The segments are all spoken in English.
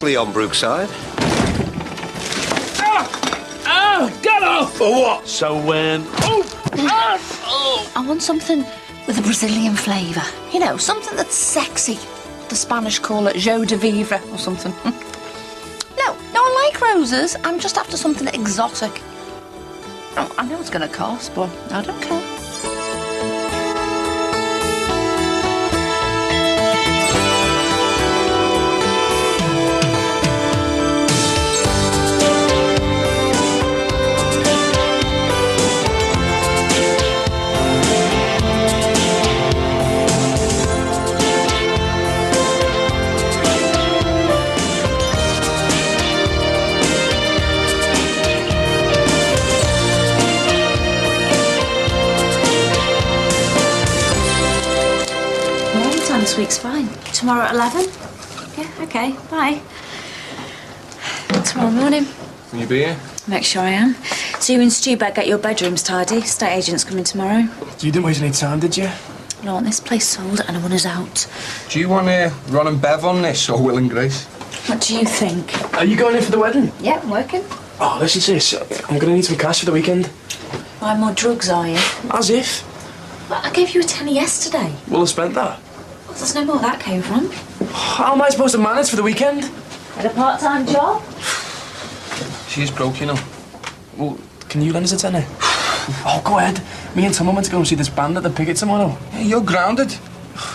On Brookside. Get off! For what? So when... I want something with a Brazilian flavour. You know, something that's sexy. The Spanish call it joie de vivre or something. No, I like roses. I'm just after something exotic. Oh, I know it's going to cost, but I don't care. This week's fine. Tomorrow at 11? Yeah, okay, bye. Tomorrow morning. Will you be here? Make sure I am. So you and Stu better get your bedrooms tidy. Estate agent's coming tomorrow. You didn't waste any time, did you? I want this place sold and I want us out. Do you want Ron and Bev on this, or Will and Grace? What do you think? Are you going in for the wedding? Yeah, I'm working. Oh, listen to this. I'm going to need some cash for the weekend. Buy more drugs, are you? As if. Well, I gave you a tenner yesterday. Will have spent that. Well, there's no more where that came from. How am I supposed to manage for the weekend? Had a part-time job? She's broke, you know. Well, can you lend us a tenner? Oh, go ahead. Me and Tom are meant to go and see this band at the Picket tomorrow. Yeah, you're grounded.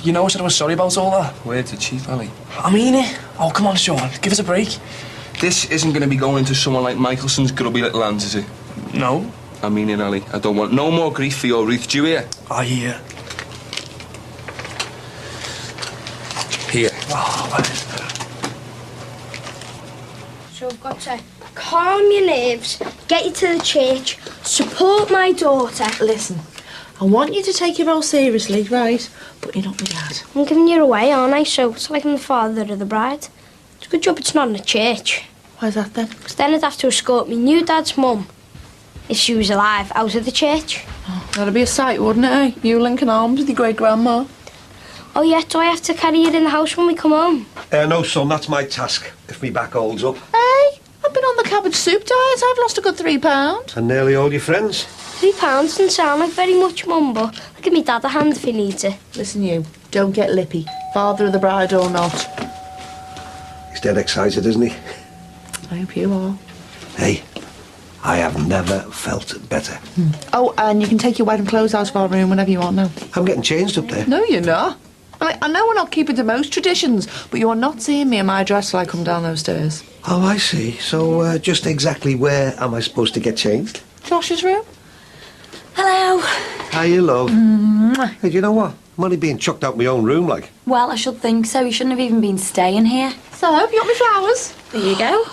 You know I said I was sorry about all that. Where's the chief, Ali? I mean it. Oh, come on, Sean. Give us a break. This isn't going to be going to someone like Michelson's grubby little hands, is it? No. I mean it, Ali. I don't want no more grief for your Ruth. Do you hear? I hear. Here. Oh, So I've got to calm your nerves, get you to the church, support my daughter. Listen, I want you to take your role seriously, right? But you're not my dad. I'm giving you away, aren't I? So it's like I'm the father of the bride. It's a good job it's not in a church. Why's that then? Because then I'd have to escort me new dad's mum, if she was alive, out of the church. Oh, that'd be a sight, wouldn't it, eh? You linking arms with your great-grandma. Oh yeah, do I have to carry her in the house when we come home? No, son, that's my task, if me back holds up. Hey, I've been on the cabbage soup diet. I've lost a good £3. And nearly all your friends. £3 doesn't sound like very much, Mum, but I'll give me dad a hand if he needs it. Listen, you, don't get lippy. Father of the bride or not. He's dead excited, isn't he? I hope you are. Hey, I have never felt better. Oh, and you can take your wedding clothes out of our room whenever you want now. I'm getting changed up there. No, you're not. I know we're not keeping to most traditions, but you are not seeing me in my dress till I come down those stairs. Oh, I see. So, just exactly where am I supposed to get changed? Josh's room? Hello. How you, love? Hey, do you know what? I'm only being chucked out my own room, like. Well, I should think so. You shouldn't have even been staying here. So, you got me flowers? There you go.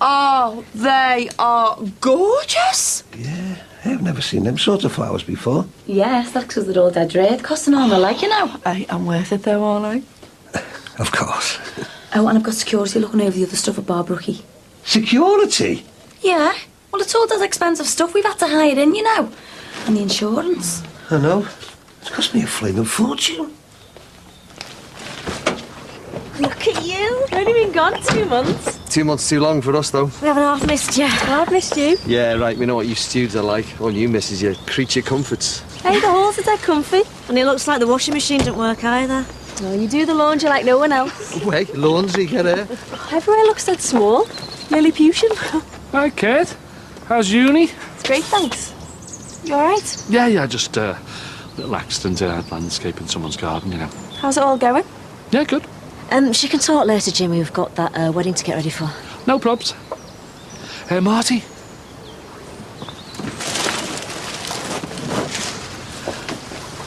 Oh, they are gorgeous. Yeah, I've never seen them sort of flowers before. Yes, that's because they're all dead red. Costing all my like, you know. Hey, I'm worth it though, aren't I? Of course. Oh, and I've got security looking over the other stuff at Barbrookie. Security? Yeah. Well, it's all that expensive stuff we've had to hire in, you know. And the insurance. I know. It's cost me a flaming fortune. Look at you. Only been gone 2 months. 2 months too long for us, though. We haven't half missed you. I've missed you. Yeah, right, we know what you stewards are like. All you miss is your creature comforts. Hey, the halls are dead comfy. And it looks like the washing machine didn't work either. No, you do the laundry like no one else. Wait, laundry, get her. Everywhere looks dead small. Lilliputian. Hi, Kate. How's uni? It's great, thanks. You alright? Yeah, just a little accident at landscape in someone's garden, you know. How's it all going? Yeah, good. She can talk later, Jimmy. We've got that wedding to get ready for. No probs. Hey, Marty.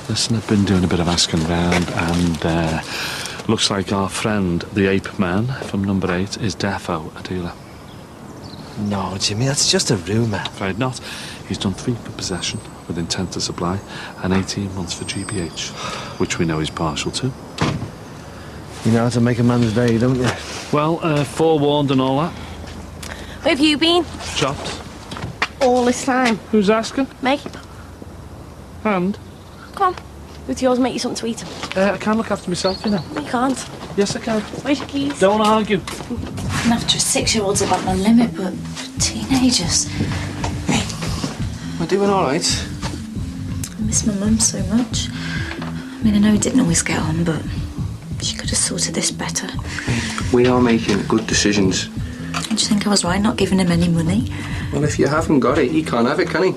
Listen, I've been doing a bit of asking round, and looks like our friend, the ape man from number 8, is defo a dealer. No, Jimmy, that's just a rumour. Afraid not. He's done 3 for possession with intent to supply and 18 months for GBH, which we know he's partial to. You know how to make a man's day, don't you? Well, forewarned and all that. Where have you been? Chopped. All this time. Who's asking? Meg, And? come on. With yours, make you something to eat. I can look after myself, you know. No, you can't. Yes, I can. Where's your keys? Don't argue. And after a 6-year-old's about my limit, but teenagers. We're doing all right. I miss my mum so much. I mean, I know we didn't always get on, but she could have sorted this better. We are making good decisions. Don't you think I was right not giving him any money? Well, if you haven't got it, he can't have it, can he?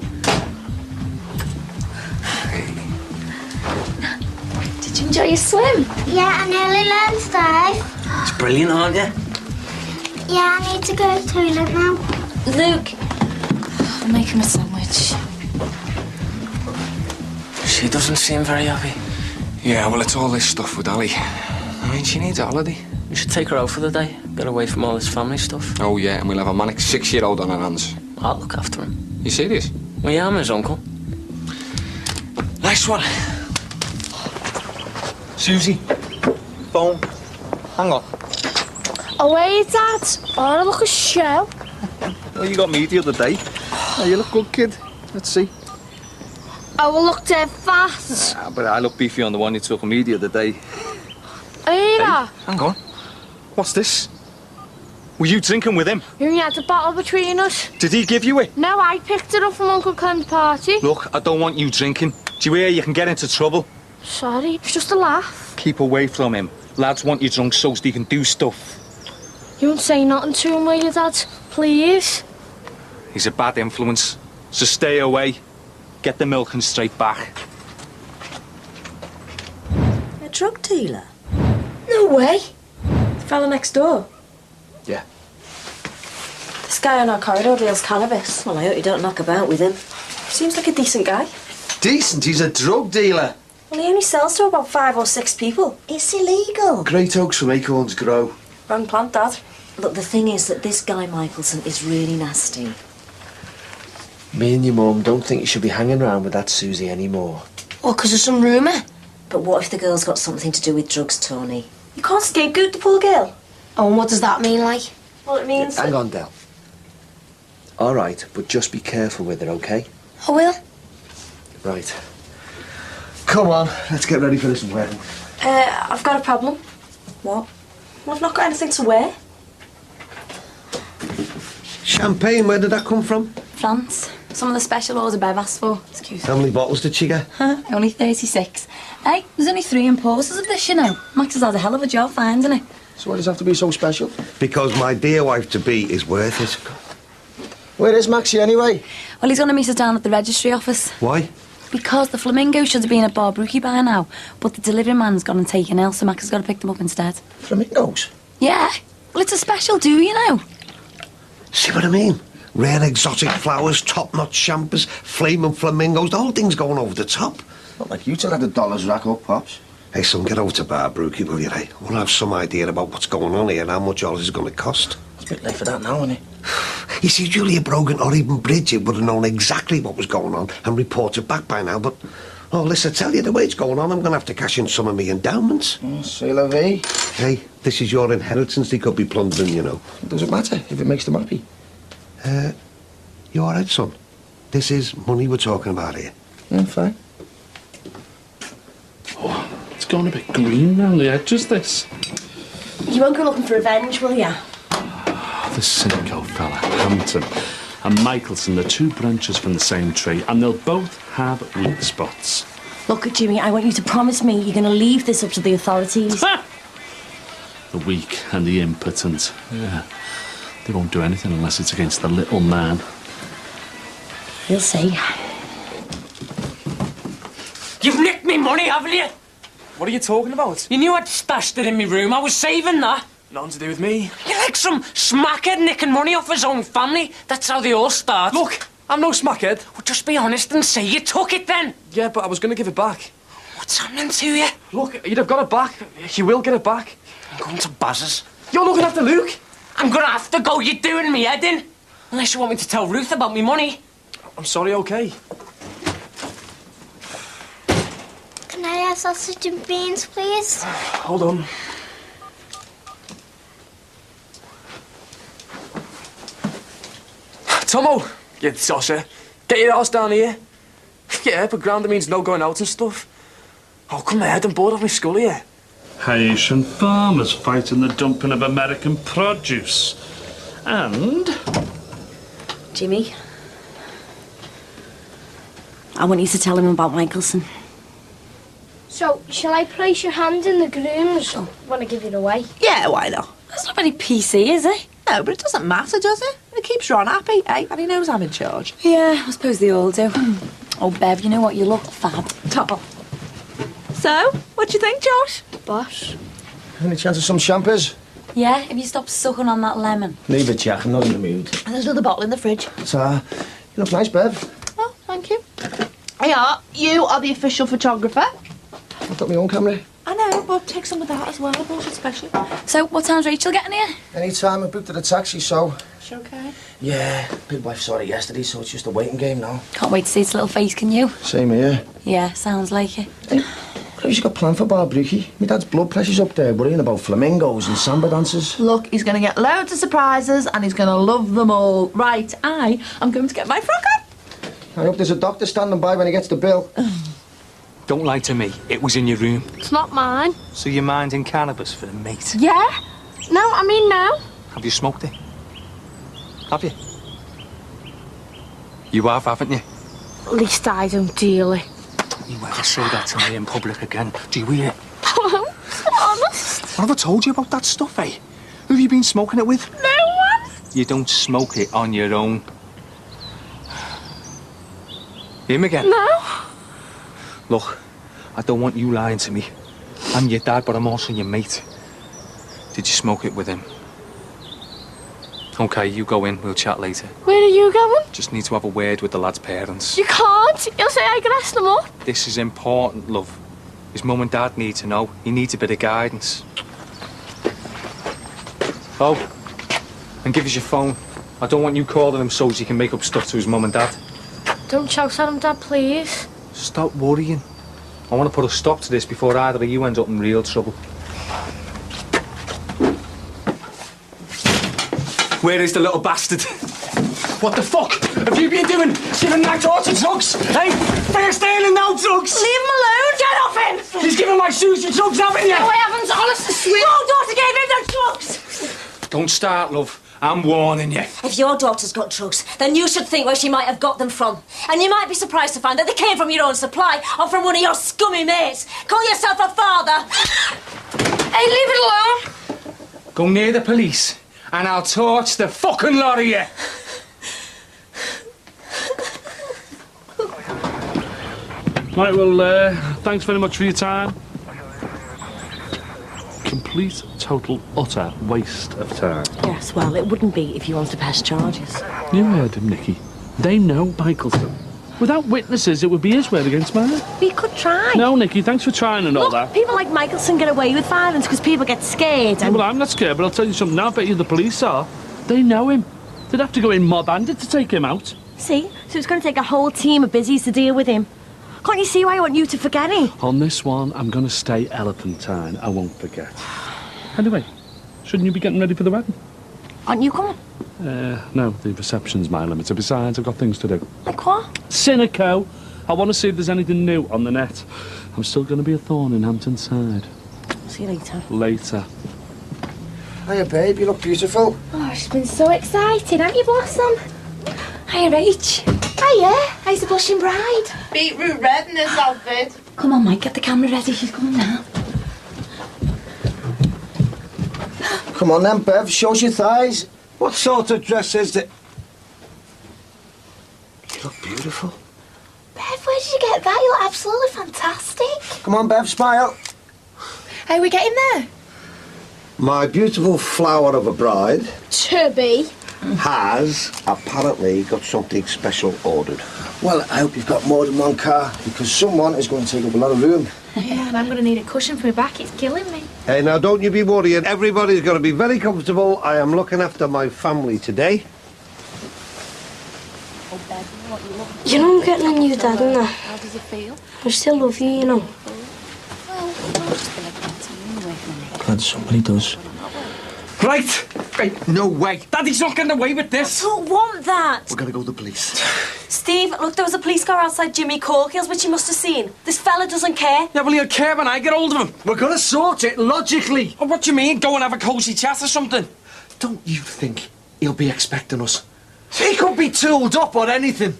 Did you enjoy your swim? Yeah, I nearly learned to dive. It's brilliant, aren't you? Yeah, I need to go to the toilet now. Luke, I'll make him a sandwich. She doesn't seem very happy. Yeah, well, it's all this stuff with Ali. I mean, she needs a holiday. We should take her out for the day. Get away from all this family stuff. Oh, yeah, and we'll have a manic 6-year-old on our hands. I'll look after him. You serious? Well, yeah, I'm his uncle. Nice one. Susie, phone. Hang on. Oh, hey, Dad. I want to look a show. Well, you got me the other day. Oh, you look good, kid. Let's see. I will look dead fat. Ah, but I look beefy on the one you took me the other day. Hey, Dad. Hang on. What's this? Were you drinking with him? You had a battle between us. Did he give you it? No, I picked it up from Uncle Clem's party. Look, I don't want you drinking. Do you hear? You can get into trouble. Sorry, it's just a laugh. Keep away from him. Lads want you drunk so they can do stuff. You won't say nothing to him, will you, Dad? Please? He's a bad influence. So stay away. Get the milk and straight back. A drug dealer? No way. The fella next door? Yeah. This guy on our corridor deals cannabis. Well, I hope you don't knock about with him. Seems like a decent guy. Decent? He's a drug dealer. Well, he only sells to about 5 or 6 people. It's illegal. Great oaks from acorns grow. Wrong plant, Dad. Look, the thing is that this guy Michelson is really nasty. Me and your mum don't think you should be hanging around with that Susie anymore. Well, because of some rumour. But what if the girl's got something to do with drugs, Tony? You can't scapegoat the poor girl. Oh, and what does that mean, like? Well, it means... Hang on, Del. All right, but just be careful with it, OK? I will. Right. Come on, let's get ready for this wedding. I've got a problem. What? Well, I've not got anything to wear. Champagne, where did that come from? France. Some of the special orders Bev asked for. Excuse me. How many bottles did she get? Only 36. Hey, there's only 3 importers of this, you know. Max has had a hell of a job finding it. So why does it have to be so special? Because my dear wife-to-be is worth it. Where is Maxie anyway? Well, he's going to meet us down at the registry office. Why? Because the flamingo should have been at Brookside by now, but the delivery man's gone and taken ill, so Max has got to pick them up instead. Flamingos? Yeah. Well, it's a special do, you know. See what I mean? Rare exotic flowers, top-notch champers, flaming flamingos, the whole thing's going over the top. Not like you to let the dollars rack up, Pops. Hey, son, get over to Brookside, will you, hey? I want to have some idea about what's going on here and how much all this is going to cost. It's a bit late for that now, isn't it? You see, Julia Brogan or even Bridget would have known exactly what was going on and reported back by now, but... Oh, listen, I tell you, the way it's going on, I'm going to have to cash in some of my endowments. C'est la vie. Hey, this is your inheritance they could be plundering, you know. It doesn't matter if it makes them happy. You all right, son? This is money we're talking about here. Yeah, fine. Oh, it's gone a bit green round the edges, this. You won't go looking for revenge, will ya? The cynical fella, Hampton, and Michelson, the 2 branches from the same tree, and they'll both have weak spots. Look, Jimmy, I want you to promise me you're going to leave this up to the authorities. The weak and the impotent. Yeah. They won't do anything unless it's against the little man. You'll see. You've nicked me money, haven't you? What are you talking about? You knew I'd stashed it in my room. I was saving that. Nothing to do with me. You're like some smackhead nicking money off his own family. That's how they all start. Look, I'm no smackhead. Well, just be honest and say you took it then. Yeah, but I was going to give it back. What's happening to you? Look, you'd have got it back. You will get it back. I'm going to Baz's. You're looking after Luke. I'm going to have to go. You're doing me head in. Unless you want me to tell Ruth about me money. I'm sorry, OK. Can I have sausage and beans, please? Hold on. Tomo, you tosser. Get your ass down here. Yeah, but grounder means no going out and stuff. Oh, come here, I'm bored of my skull here. Haitian farmers fighting the dumping of American produce. And... Jimmy, I want you to tell him about Michelson. So, shall I place your hand in the grooms when I give it away? Yeah, why not? That's not very PC, is it? No, but it doesn't matter, does it? It keeps Ron happy, eh? And he knows I'm in charge. Yeah, I suppose they all do. Oh, Bev, you know what? You look fab. Top. So, what do you think, Josh? Boss. Any chance of some champers? Yeah, if you stop sucking on that lemon. Leave it, Jack. I'm not in the mood. And there's another bottle in the fridge. So, you look nice, Bev. Oh, thank you. Hey, you are the official photographer. I've got my own camera. I know, but take some of that as well. I bought it specially. So, what time's Rachel getting here? Any time I booked at a taxi, so... She okay? Yeah, big wife saw it yesterday, so it's just a waiting game now. Can't wait to see its little face, can you? Same here. Yeah, sounds like it. Hey, what have you got planned for Barbruki? My dad's blood pressure's up there, worrying about flamingos and samba dancers. Look, he's going to get loads of surprises and he's going to love them all. Right, I am going to get my frock on. I hope there's a doctor standing by when he gets the bill. Don't lie to me. It was in your room. It's not mine. So you're minding cannabis for a mate? Yeah? No, I mean no. Have you smoked it? Have you? You have, haven't you? At least I don't deal it. You ever say that to me in public again? Do you hear? Honest? What have I told you about that stuff, eh? Who have you been smoking it with? No one. You don't smoke it on your own. Him again? No. Look, I don't want you lying to me. I'm your dad, but I'm also your mate. Did you smoke it with him? Okay, you go in. We'll chat later. Where are you going? Just need to have a word with the lad's parents. You can't. You'll say I grassed them up. This is important, love. His mum and dad need to know. He needs a bit of guidance. Oh, and give us your phone. I don't want you calling him so he can make up stuff to his mum and dad. Don't shout at him, Dad, please. Stop worrying. I want to put a stop to this before either of you end up in real trouble. Where is the little bastard? What the fuck have you been doing? Giving my daughter drugs? Hey, first day and no drugs! Leave him alone! Get off him! He's giving my Susie drugs, haven't you? No, I haven't. Honest to swear. Your daughter gave him the drugs! Don't start, love. I'm warning you. If your daughter's got drugs, then you should think where she might have got them from. And you might be surprised to find that they came from your own supply or from one of your scummy mates. Call yourself a father. Hey, leave it alone. Go near the police and I'll torch the fucking lot of you. Right, well, thanks very much for your time. Complete, total, utter waste of time. Yes, well, it wouldn't be if you wanted to press charges. You heard him, Nicky. They know Michelson. Without witnesses, it would be his word against mine. We could try. No, Nicky, thanks for trying and all Look, that. people like Michelson get away with violence because people get scared and... Well, I'm not scared, but I'll tell you something now. I bet you the police are. They know him. They'd have to go in mob-handed to take him out. See? So it's going to take a whole team of busies to deal with him. Can't you see why I want you to forget him? On this one, I'm going to stay elephantine. I won't forget. Anyway, shouldn't you be getting ready for the wedding? Aren't you coming? No, the reception's my limit. Besides, I've got things to do. Like what? Cynico. I want to see if there's anything new on the net. I'm still going to be a thorn in Hampton's side. See you later. Later. Hiya, babe. You look beautiful. Oh, she's been so excited, haven't you, Blossom? Hiya, Rach. Hiya. How's the blushing bride? Beetroot red in this outfit. Come on, Mike, get the camera ready. She's coming now. Come on then, Bev. Show us your thighs. What sort of dress is it? You look beautiful. Bev, where did you get that? You look absolutely fantastic. Come on, Bev. Smile. How are we getting there? My beautiful flower of a bride To be. has apparently got something special ordered. Well, I hope you've got more than one car, because someone is going to take up a lot of room. Yeah, and I'm going to need a cushion for my back. It's killing me. Hey, now don't you be worrying. Everybody's going to be very comfortable. I am looking after my family today. You know I'm getting a new dad and that. How does it feel? I still love you, you know. Well, I'll just be like that to you anyway, Glad somebody does. Right, no way. Daddy's not getting away with this. I don't want that. We're gonna go to the police. Steve, look, there was a police car outside Jimmy Corkill's, which you must have seen. This fella doesn't care. Yeah, well, he'll care when I get hold of him. We're gonna sort it logically. Oh, what do you mean? Go and have a cosy chat or something? Don't you think he'll be expecting us? He could be tooled up or anything.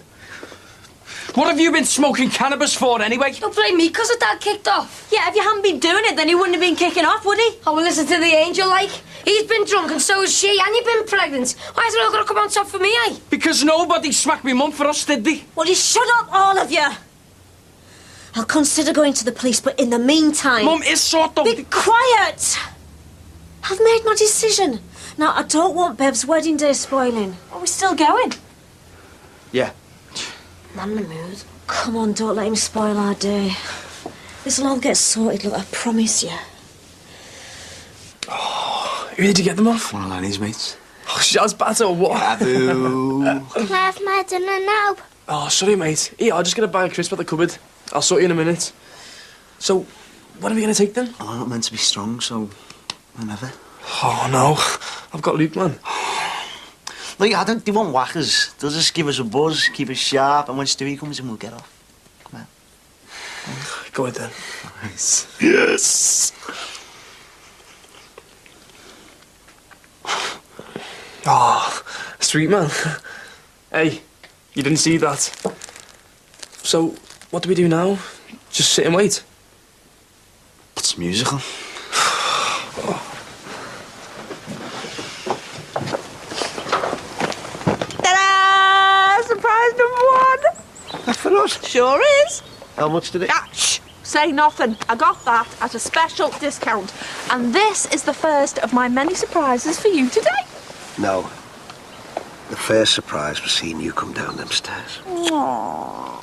What have you been smoking cannabis for anyway? Don't blame me because the dad kicked off. Yeah, if you hadn't been doing it, then he wouldn't have been kicking off, would he? Oh, well, listen to the angel, like. He's been drunk and so has she, and you've been pregnant. Why is it all going to come on top for me, eh? Because nobody smacked me mum for us, did they? Well, you shut up, all of you. I'll consider going to the police, but in the meantime... Mum is sort of... Be quiet! I've made my decision. Now, I don't want Bev's wedding day spoiling. Are we still going? Yeah. I'm in the mood. Come on, don't let him spoil our day. This'll all get sorted, look, I promise you. You ready to get them off? One of Lanny's mates. Oh, Shaz batter or what? Abu. Can I have my dinner now? Oh, sorry, mate. Here, I'll just get a bag of crisp at the cupboard. I'll sort you in a minute. So, when are we going to take them? Oh, I'm not meant to be strong, so whenever. Oh, no. I've got Luke, man. Look, I don't. They want whackers. They'll just give us a buzz, keep us sharp, and when Stewie comes in, we'll get off. Come on. Go ahead, then. Nice. Yes! Oh, sweet man. Hey, you didn't see that. So, what do we do now? Just sit and wait? It's musical. Ta-da! Surprise #1! That's for us. Sure is. How much did it? Ah, shh! Say nothing. I got that at a special discount. And this is the first of my many surprises for you today. No. The first surprise was seeing you come down them stairs. Aww.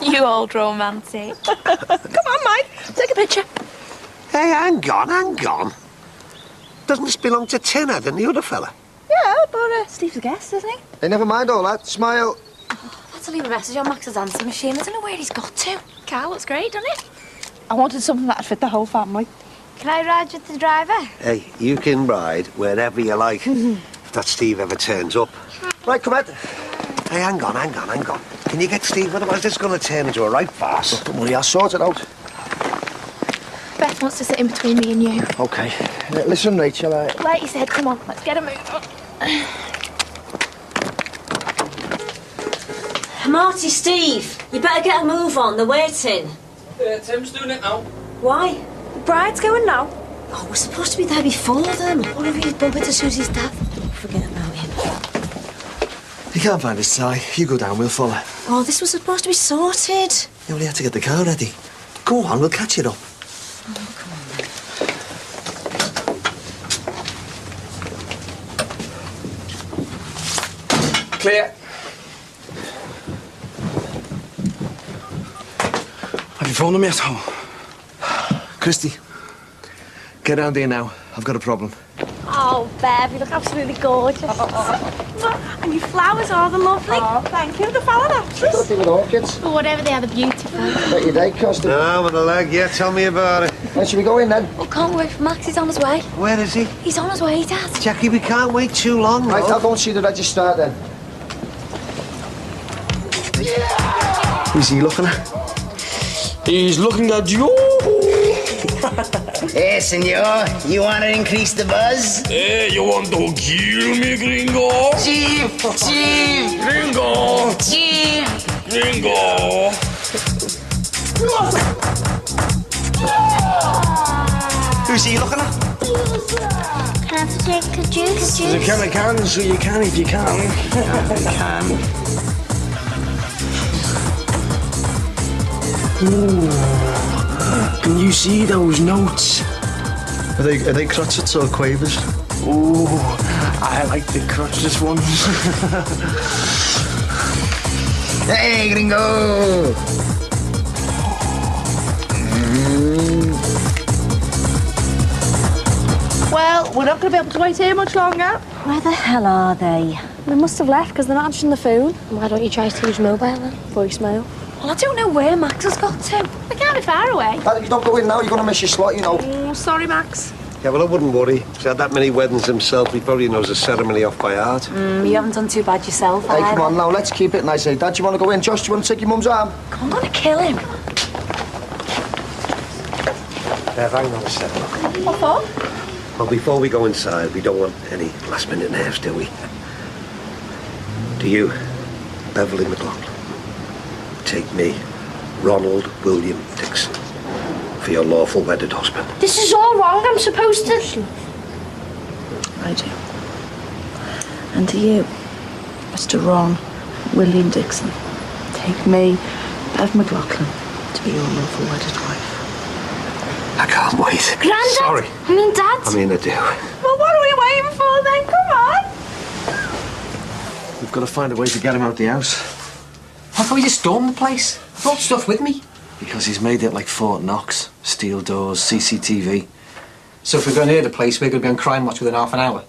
You old romantic. Come on, Mike. Take a picture. Hey, hang on. Doesn't this belong to Tinner than the other fella? Yeah, but Steve's a guest, isn't he? Hey, never mind all that. Smile. I had to leave a message on Max's answer machine. I don't know where he's got to. Car looks great, doesn't it? I wanted something that'd fit the whole family. Can I ride with the driver? Hey, you can ride wherever you like. If that Steve ever turns up. Right, come on. Hey, hang on. Can you get Steve? Otherwise, this is going to turn into a right farce. Don't worry, I'll sort it out. Beth wants to sit in between me and you. Okay. Listen, Rachel, Like you said, come on, let's get a move on. Marty, Steve, you better get a move on. They're waiting. Tim's doing it now. Why? The bride's going now. Oh, we're supposed to be there before them. What if he's bumping to Susie's dad? Forget about him. he can't find his tie. You go down, we'll follow. Oh, this was supposed to be sorted. You only had to get the car ready. Go on, we'll catch it up. Oh, come on then. Clear. Have you phoned him yet? Christy, get down there now. I've got a problem. Oh, Bev, you look absolutely gorgeous. And your flowers are the lovely. Oh, thank you. The fella naturally. Something with orchids. But whatever they are, they're beautiful. Bet your day cost it. No, with the leg, yeah, tell me about it. When should we go in then? Oh, can't wait for Max. He's on his way. Where is he? He's on his way, Dad. Jackie, we can't wait too long, Right, no. I'll go and see the registrar then. Who's he looking at? He's looking at you. Hey, senor, you want to increase the buzz? Hey, you want to kill me, gringo? Chief! Gringo! Gringo! Who's he looking at? Can I have to take a juice? You can, so you can if you can. Can you see those notes? Are they crotchets or quavers? Ooh, I like the crotchless ones. Hey, gringo! Well, we're not going to be able to wait here much longer. Where the hell are they? They must have left because they're not answering the phone. Why don't you try Steve's mobile then? Voicemail. Well, I don't know where Max has got to. They can't be far away. If you don't go in now, you're going to miss your slot, you know. Oh, sorry, Max. Yeah, well, I wouldn't worry. He's had that many weddings himself. He probably knows the ceremony off by heart. You haven't done too bad yourself, Hey, come on now, let's keep it nice. Hey, Dad, do you want to go in? Josh, do you want to take your mum's arm? I'm gonna kill him. Hang on a second. What for? Well, before we go inside, we don't want any last-minute nerves, do we? Do you, Beverly McLaughlin, take me, Ronald William Dixon, for your lawful wedded husband? This is all wrong. I'm supposed to... I do. And to you, Mr. Ron William Dixon, take me, Bev McLaughlin, to be your lawful wedded wife. I can't wait. Grandad! Sorry. I mean, Dad. I mean, I do. Well, what are we waiting for then? Come on. We've got to find a way to get him out the house. How can we just storm the place? I brought stuff with me. Because he's made it like Fort Knox. Steel doors, CCTV. So if we're going near the place, we're going to be on crime watch within half an hour.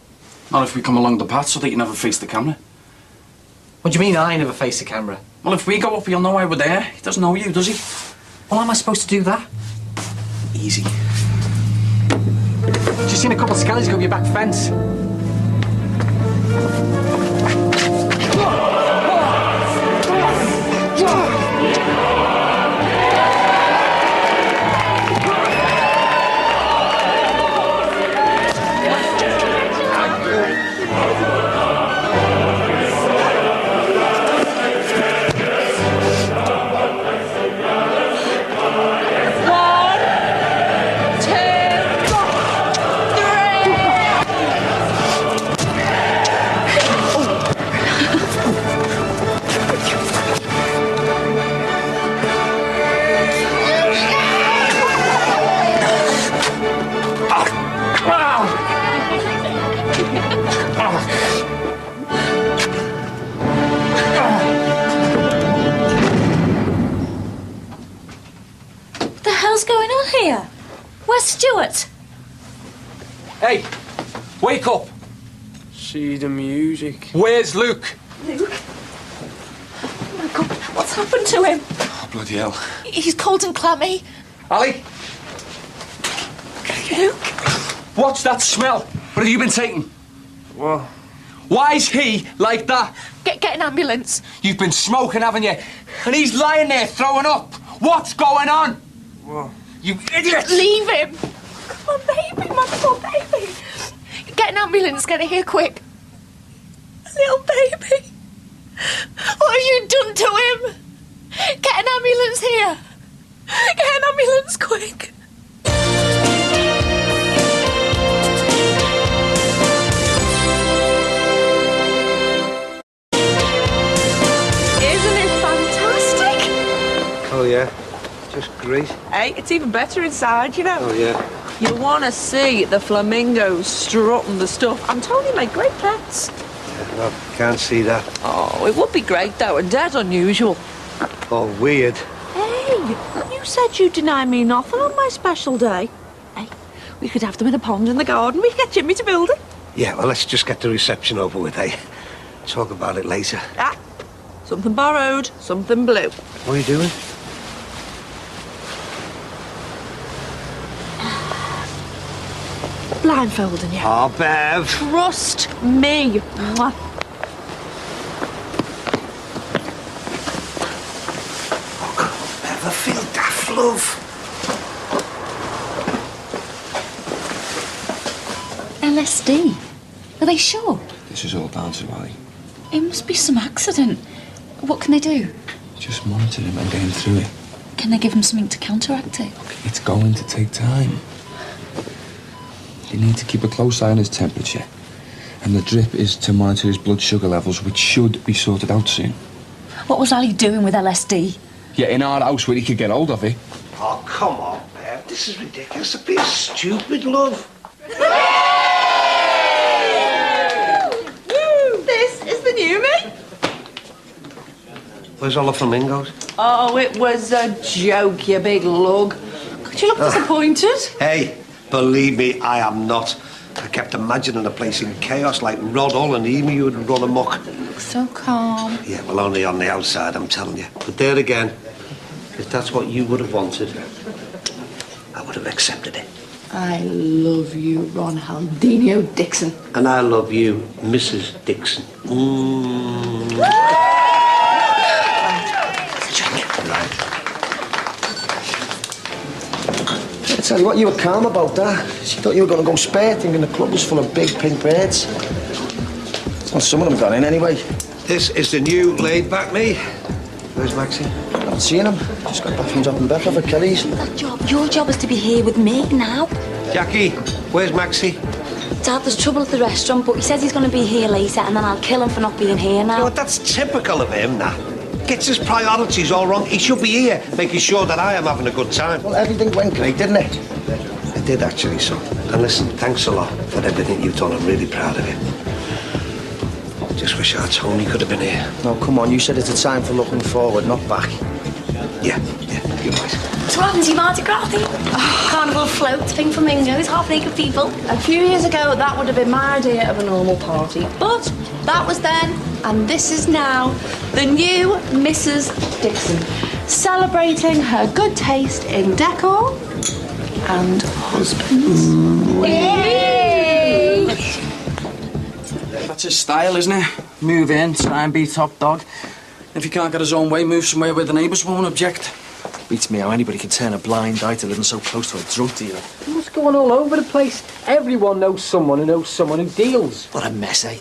Not if we come along the path so that you never face the camera. What do you mean I never face the camera? Well, if we go up, he'll know why we're there. He doesn't know you, does he? Well, how am I supposed to do that? Easy. Just seen a couple of skellies go up your back fence. What the hell's going on here? Where's Stuart? Hey, wake up. See the music. Where's Luke? Luke? Oh my God, what's happened to him? Oh, bloody hell. He's cold and clammy. Ali, Luke? what's that smell? What have you been taking? What? Why's he like that? Get an ambulance. You've been smoking, haven't you? And he's lying there throwing up. What's going on? What? You idiot! Leave him. Come on, baby, my poor baby. Get an ambulance, get it here quick. Little baby. What have you done to him? Get an ambulance here. Get an ambulance quick. Isn't it fantastic? Oh, yeah. Just great. Hey, it's even better inside, you know. Oh, yeah. You want to see the flamingos strutting the stuff. I'm telling you, make great pets. Yeah, well, can't see that. Oh, it would be great, though, and dead unusual. Oh, weird. Hey, you said you'd deny me nothing on my special day. Hey, we could have them in a pond in the garden. We could get Jimmy to build it. Yeah, well, let's just get the reception over with, eh? Talk about it later. Ah, something borrowed, something blue. What are you doing? Blindfolding you. Oh, Bev. Trust me. Mwah. Bev, I feel daft, love. LSD? Are they sure? This is all down to Ali. It must be some accident. What can they do? Just monitor him and get him through it. Can they give him something to counteract it? It's going to take time. You need to keep a close eye on his temperature. And the drip is to monitor his blood sugar levels, which should be sorted out soon. What was Ali doing with LSD? Yeah, in our house where he could get hold of it. Oh, come on, Bev. This is ridiculous. You're being stupid, love. This is the new me. Where's all the flamingos? Oh, it was a joke, you big lug. God, you look disappointed. Hey, believe me, I am not. I kept imagining the place in chaos like Rod Hull and Emu would run amok. So calm. Yeah, well, only on the outside, I'm telling you. But there again, if that's what you would have wanted, I would have accepted it. I love you, Ronaldinho Dixon. And I love you, Mrs. Dixon. Right. I tell you what, you were calm about that. She thought you were going to go spare, thinking the club was full of big pink birds. Well, some of them got in anyway. This is the new laid-back me. Where's Maxie? I haven't seen him. Just got back from dropping Beth off at Kelly's. Your job is to be here with me now. Jackie, where's Maxie? Dad, there's trouble at the restaurant, but he says he's going to be here later, and then I'll kill him for not being here now. You know what, that's typical of him, that. Gets his priorities all wrong. He should be here, making sure that I am having a good time. Well, everything went great, didn't it? It did, actually, son. And listen, thanks a lot for everything you've done. I'm really proud of you. Just wish our Tony could have been here. No, come on, you said it's a time for looking forward, not back. Yeah, you're right. So what happened to your Mardi Gras thing? Carnival floats, pink flamingos, half-naked people. A few years ago, that would have been my idea of a normal party. But that was then, and this is now, the new Mrs. Dixon, celebrating her good taste in decor and husbands. Yay! That's his style, isn't it? Move in, try and be top dog. If he can't get his own way, move somewhere where the neighbours won't object. Beats me how anybody can turn a blind eye to living so close to a drug dealer. What's going all over the place? Everyone knows someone who deals. What a mess, eh?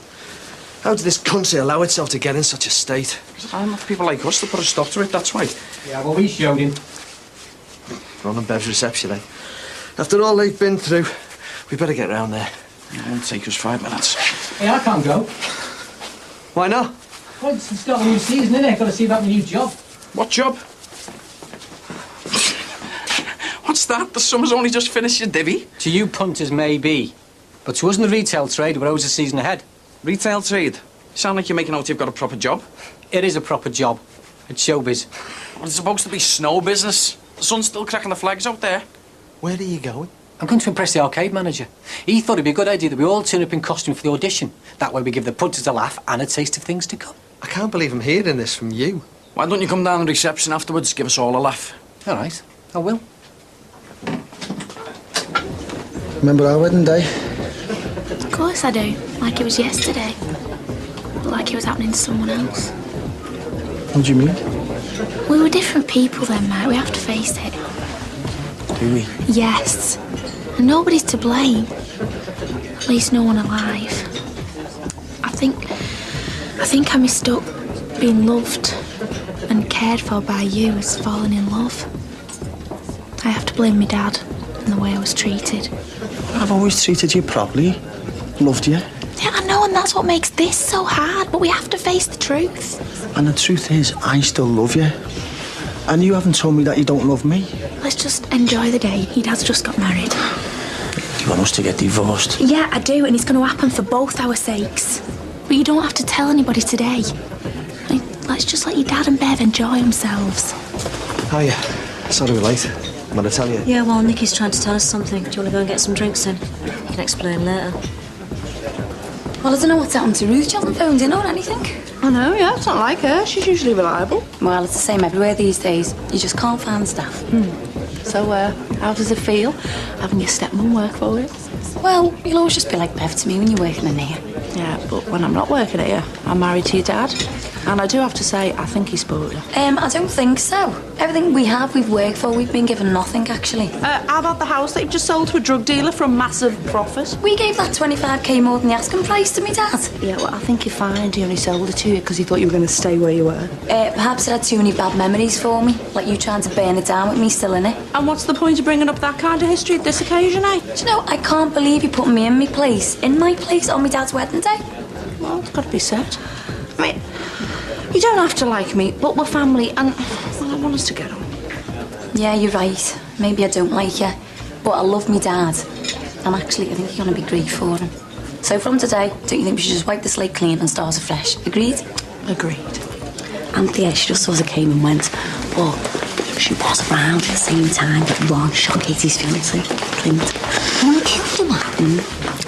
How did this country allow itself to get in such a state? There's enough people like us to put a stop to it, that's why. Yeah, well, we showed him. Ron and Bev's reception, eh? After all they've been through, we better get round there. It won't take us 5 minutes. Hey, I can't go. Why not? Well, it's got a new season, innit? Got to see about my new job. What job? What's that? The summer's only just finished, you divvy. To you punters, maybe. But to us in the retail trade, we're always a season ahead. Retail trade? You sound like you're making out you've got a proper job. It is a proper job. It's showbiz. Well, it's supposed to be snow business. The sun's still cracking the flags out there. Where are you going? I'm going to impress the arcade manager. He thought it'd be a good idea that we all turn up in costume for the audition. That way we give the punters a laugh and a taste of things to come. I can't believe I'm hearing this from you. Why don't you come down to the reception afterwards, give us all a laugh? All right, I will. Remember our wedding day? Of course I do. Like it was yesterday. But like it was happening to someone else. What do you mean? We were different people then, mate. We have to face it. Do we? Yes. And nobody's to blame. At least no one alive. I think I mistook being loved and cared for by you as falling in love. I have to blame my dad and the way I was treated. I've always treated you properly. Loved you. Yeah, I know, and that's what makes this so hard, but we have to face the truth. And the truth is, I still love you. And you haven't told me that you don't love me. Let's just enjoy the day. Your dad's just got married. Do you want us to get divorced? Yeah, I do, and it's going to happen for both our sakes. But you don't have to tell anybody today. Let's just let your dad and Bev enjoy themselves. Hiya. Sorry we're late. Want to tell you? Yeah, well, Nikki's trying to tell us something. Do you want to go and get some drinks in? You can explain later. Well, I don't know what's happened to Ruth. She hasn't phoned in or anything. I know, yeah. It's not like her. She's usually reliable. Well, it's the same everywhere these days. You just can't find staff. So, how does it feel having your stepmom work for you? Well, you'll always just be like Bev to me when you're working in here. Yeah, but when I'm not working here, I'm married to your dad. And I do have to say, I think he spoiled you. I don't think so. Everything we have, we've worked for. We've been given nothing, actually. How about the house that you've just sold to a drug dealer for a massive profit? We gave that 25k more than the asking price to me dad. Yeah, well, I think you're fine. He only sold it to you because he thought you were going to stay where you were. Perhaps it had too many bad memories for me. Like you trying to burn it down with me still in it. And what's the point of bringing up that kind of history at this occasion, eh? Do you know, I can't believe you put me in my place on my dad's wedding day. Well, it's got to be said. I mean, you don't have to like me, but we're family, and well, I want us to get on. Yeah, you're right. Maybe I don't like you, but I love me dad. And actually, I think you're going to be great for him. So from today, don't you think we should just wipe the slate clean and start afresh? Agreed? Agreed. And yeah, she just sort of came and went, but she was around at the same time that Ron shot Katie's fiancé, Clint. Ron killed him,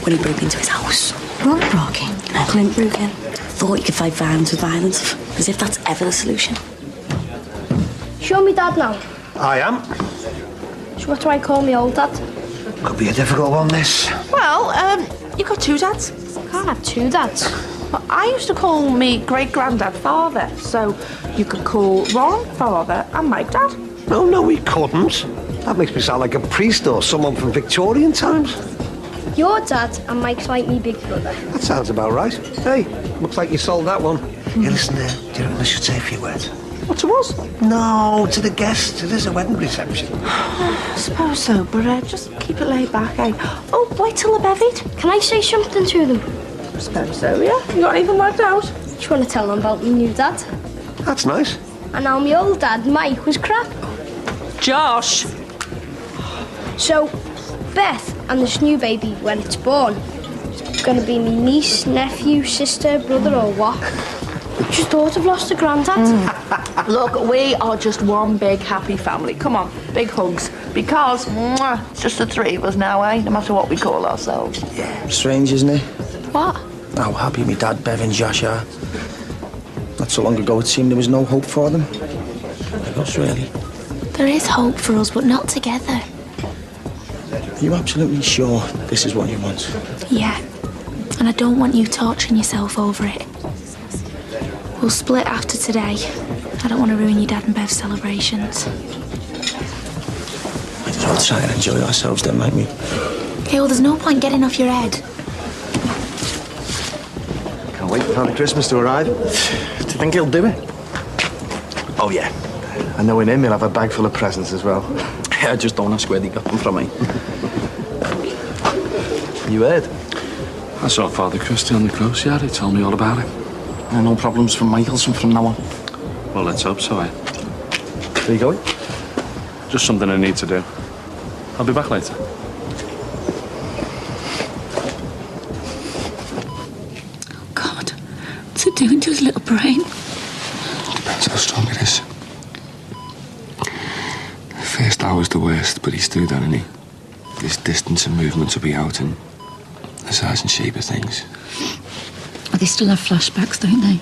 when he broke into his house. Ron broke in. No, Clint broke in. Thought you could fight violence with violence, as if that's ever the solution. Show me dad now. I am. So what do I call me old dad? Could be a difficult one, this. Well, you've got two dads. Can't have two dads. Well, I used to call me great-granddad father, so you could call Ron father and Mike dad. No, we couldn't. That makes me sound like a priest or someone from Victorian times. Your dad and Mike's like me big brother. That sounds about right. Hey, looks like you sold that one. Hey, listen there. Do you reckon I should say a few words? What, to us? No, to the guests. It is a wedding reception. I suppose so, but just keep it laid back, eh? Oh, wait till they're bevied. Can I say something to them? I suppose so, yeah. You got anything worked out? Just want to tell them about my new dad. That's nice. And how my old dad, Mike, was crap. Josh! So, Beth and this new baby, when it's born, it's going to be my niece, nephew, sister, brother, or what? Just thought I've lost a granddad. Look, we are just one big happy family. Come on, big hugs. Because it's just the three of us now, eh? No matter what we call ourselves. Yeah. Strange, isn't it? What? How happy me dad, Bev and Josh are. Not so long ago it seemed there was no hope for them. Like us, really. There is hope for us, but not together. Are you absolutely sure this is what you want? Yeah. And I don't want you torturing yourself over it. We'll split after today. I don't want to ruin your dad and Bev's celebrations. Might as well try and enjoy ourselves then, might we? Okay, well, there's no point getting off your head. Can't wait for Father Christmas to arrive. Do you think he'll do it? Oh, yeah. I know in him he'll have a bag full of presents as well. I just don't ask where they got them from, me. You heard? I saw Father Christie on the close yard. He told me all about it. No problems from Michelson from now on. Well, let's hope so, eh? Where you going? Just something I need to do. I'll be back later. Oh, God. What's it doing to his little brain? Depends how strong it is. The first hour's the worst, but he's through that, isn't he? His distance and movements will be out and the size and shape of things. They still have flashbacks, don't they?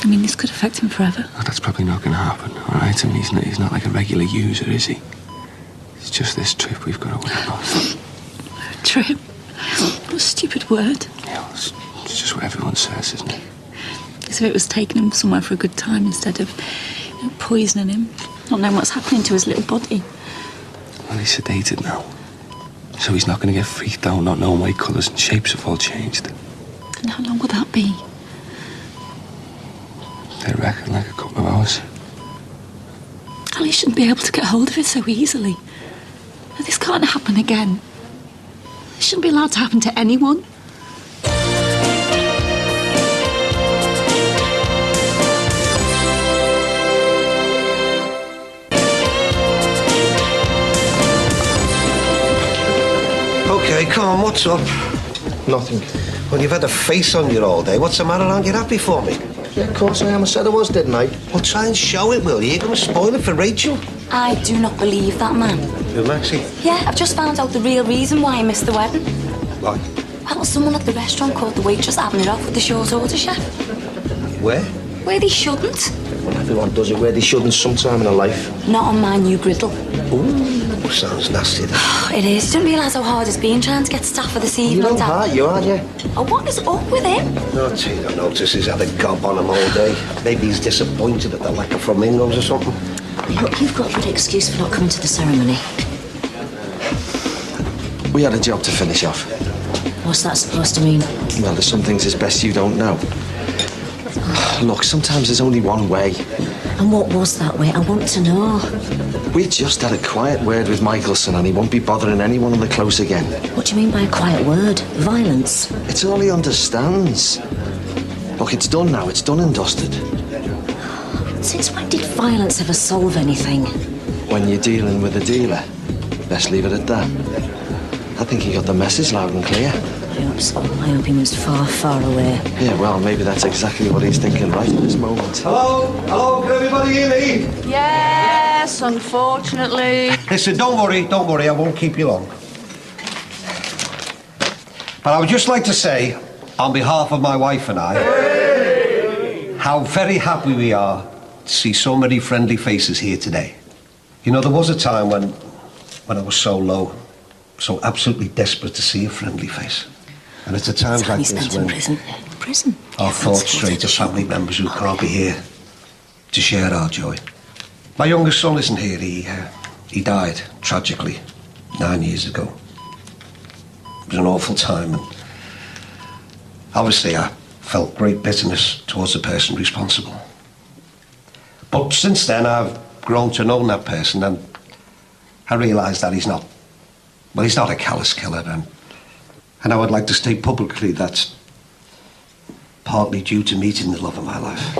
I mean, this could affect him forever. Oh, that's probably not going to happen, all right? I mean, he's not like a regular user, is he? It's just this trip we've got to worry about. Trip? What a stupid word. Yeah, well, it's just what everyone says, isn't it? As if it was taking him somewhere for a good time instead of poisoning him, not knowing what's happening to his little body. Well, he's sedated now. So he's not going to get freaked out not knowing why colours and shapes have all changed. And how long will that be? They reckon like a couple of hours. Ali shouldn't be able to get hold of it so easily. This can't happen again. It shouldn't be allowed to happen to anyone. Okay, come on, what's up? Nothing. Well, you've had a face on you all day. What's the matter? Aren't you happy for me? Yeah, of course I am. I said I was, didn't I? Well, try and show it, will you? You're going to spoil it for Rachel. I do not believe that man. Who, Maxie? Yeah, I've just found out the real reason why I missed the wedding. Why? Well, someone at the restaurant caught the waitress having it off with the short order chef. Where? Where they shouldn't. Well, everyone does it where they shouldn't sometime in their life. Not on my new griddle. Ooh, sounds nasty, then. It is. You don't realise how hard it's been trying to get staff for this evening. You don't heart you, are you? Oh, what is up with him? No, you don't notice he's had a gob on him all day. Maybe he's disappointed at the lack of flamingos or something. Look, you've got a good excuse for not coming to the ceremony. We had a job to finish off. What's that supposed to mean? Well, there's some things it's best you don't know. Look, sometimes there's only one way. And what was that way? I want to know. We just had a quiet word with Michelson and he won't be bothering anyone on the close again. What do you mean by a quiet word? Violence? It's all he understands. Look, it's done now. It's done and dusted. Since when did violence ever solve anything? When you're dealing with a dealer, best leave it at that. I think he got the message loud and clear. I hope so. I hope he moves far, far away. Yeah, well, maybe that's exactly what he's thinking right at this moment. Hello? Hello? Can everybody hear me? Yes, unfortunately. Listen, don't worry. I won't keep you long. But I would just like to say, on behalf of my wife and I, how very happy we are to see so many friendly faces here today. You know, there was a time when I was so low. so absolutely desperate to see a friendly face. And it's at times like this when Prison. our thoughts stray to family members who can't be here to share our joy. My youngest son isn't here. He died tragically 9 years ago. It was an awful time, and obviously I felt great bitterness towards the person responsible. But since then I've grown to know that person, and I realised that he's not a callous killer, and I would like to state publicly that's partly due to meeting the love of my life.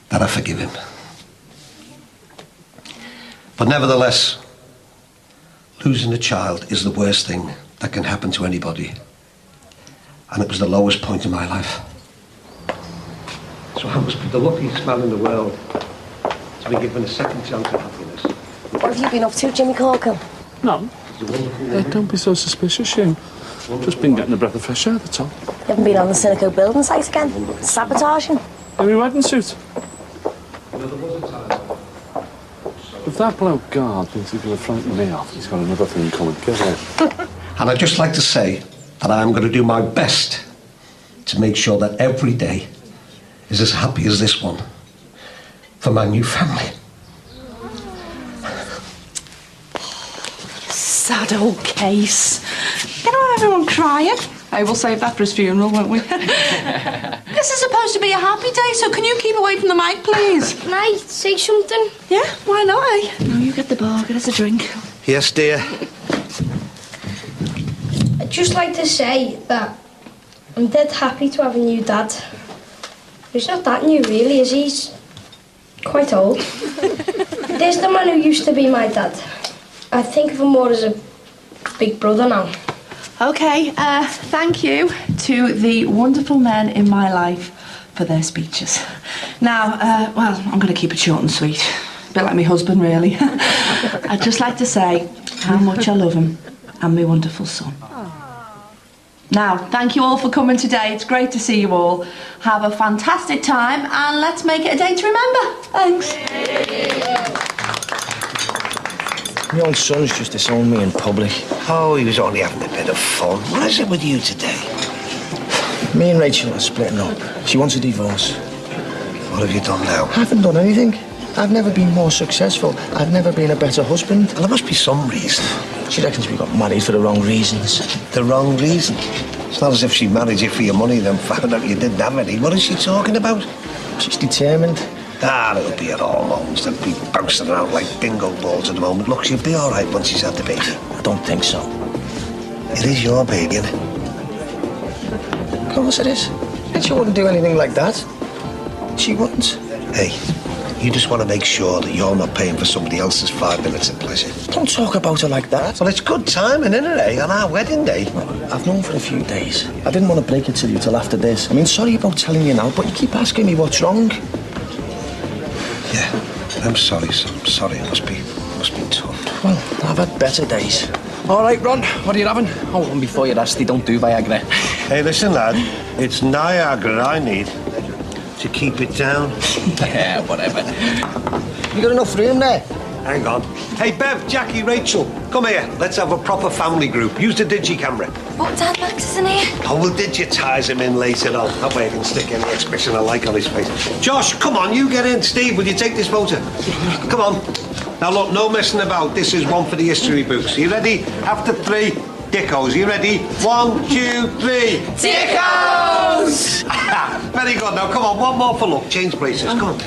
That I forgive him. But nevertheless, losing a child is the worst thing that can happen to anybody. And it was the lowest point in my life. So I must be the luckiest man in the world to be given a second chance of happiness. What have you been up to, Jimmy Corkin? No. Don't be so suspicious, Shane. Just been getting a breath of fresh air, that's all. You haven't been on the Cynico building site again? Sabotaging? In my wedding suit. If that bloke guard thinks he's going to frighten me off, he's got another thing coming. Get out. And I'd just like to say that I'm going to do my best to make sure that every day is as happy as this one for my new family. Sad old case. You know, everyone crying. Hey, we'll save that for his funeral, won't we? This is supposed to be a happy day, so can you keep away from the mic, please? Can I say something? Yeah, why not, eh? No, you get the bar, get us a drink. Yes, dear. I'd just like to say that I'm dead happy to have a new dad. He's not that new, really, is he? He's quite old. There's the man who used to be my dad. I think of him more as a big brother now. OK, thank you to the wonderful men in my life for their speeches. Now, well, I'm going to keep it short and sweet. A bit like my husband, really. I'd just like to say how much I love him and my wonderful son. Now, thank you all for coming today. It's great to see you all. Have a fantastic time and let's make it a day to remember. Thanks. My old son's just disowned me in public. Oh, he was only having a bit of fun. What is it with you today? Me and Rachel are splitting up. She wants a divorce. What have you done now? I haven't done anything. I've never been more successful. I've never been a better husband. Well, there must be some reason. She reckons we got married for the wrong reasons. The wrong reason? It's not as if she married you for your money, then found out you didn't have any. What is she talking about? She's determined. Ah, it'll be her hormones. They'll be bouncing around like bingo balls at the moment. Look, she'll be all right once she's had the baby. I don't think so. It is your baby, isn't it? Of course it is. She wouldn't do anything like that. She wouldn't. Hey, you just want to make sure that you're not paying for somebody else's 5 minutes of pleasure. Don't talk about her like that. Well, it's good timing, isn't it, eh? On our wedding day. Well, I've known for a few days. I didn't want to break it to you till after this. I mean, sorry about telling you now, but you keep asking me what's wrong. Yeah, I'm sorry, son. I'm sorry. It must be tough. Well, I've had better days. All right, Ron, what are you having? Oh, and before you're nasty, don't do Viagra. Hey, listen, lad. It's Niagara I need to keep it down. Yeah, whatever. You got enough room there? Hang on. Hey, Bev, Jackie, Rachel, come here. Let's have a proper family group. Use the digi-camera. What, Dad, Max isn't here? Oh, we'll digitise him in later on. That way I can stick any expression I like on his face. Josh, come on, you get in. Steve, will you take this photo? Come on. Now, look, no messing about. This is one for the history books. Are you ready? After 3, Dickos. Are you ready? 1, 2, 3. Dickos! Very good. Now, come on, one more for luck. Change places. Come on.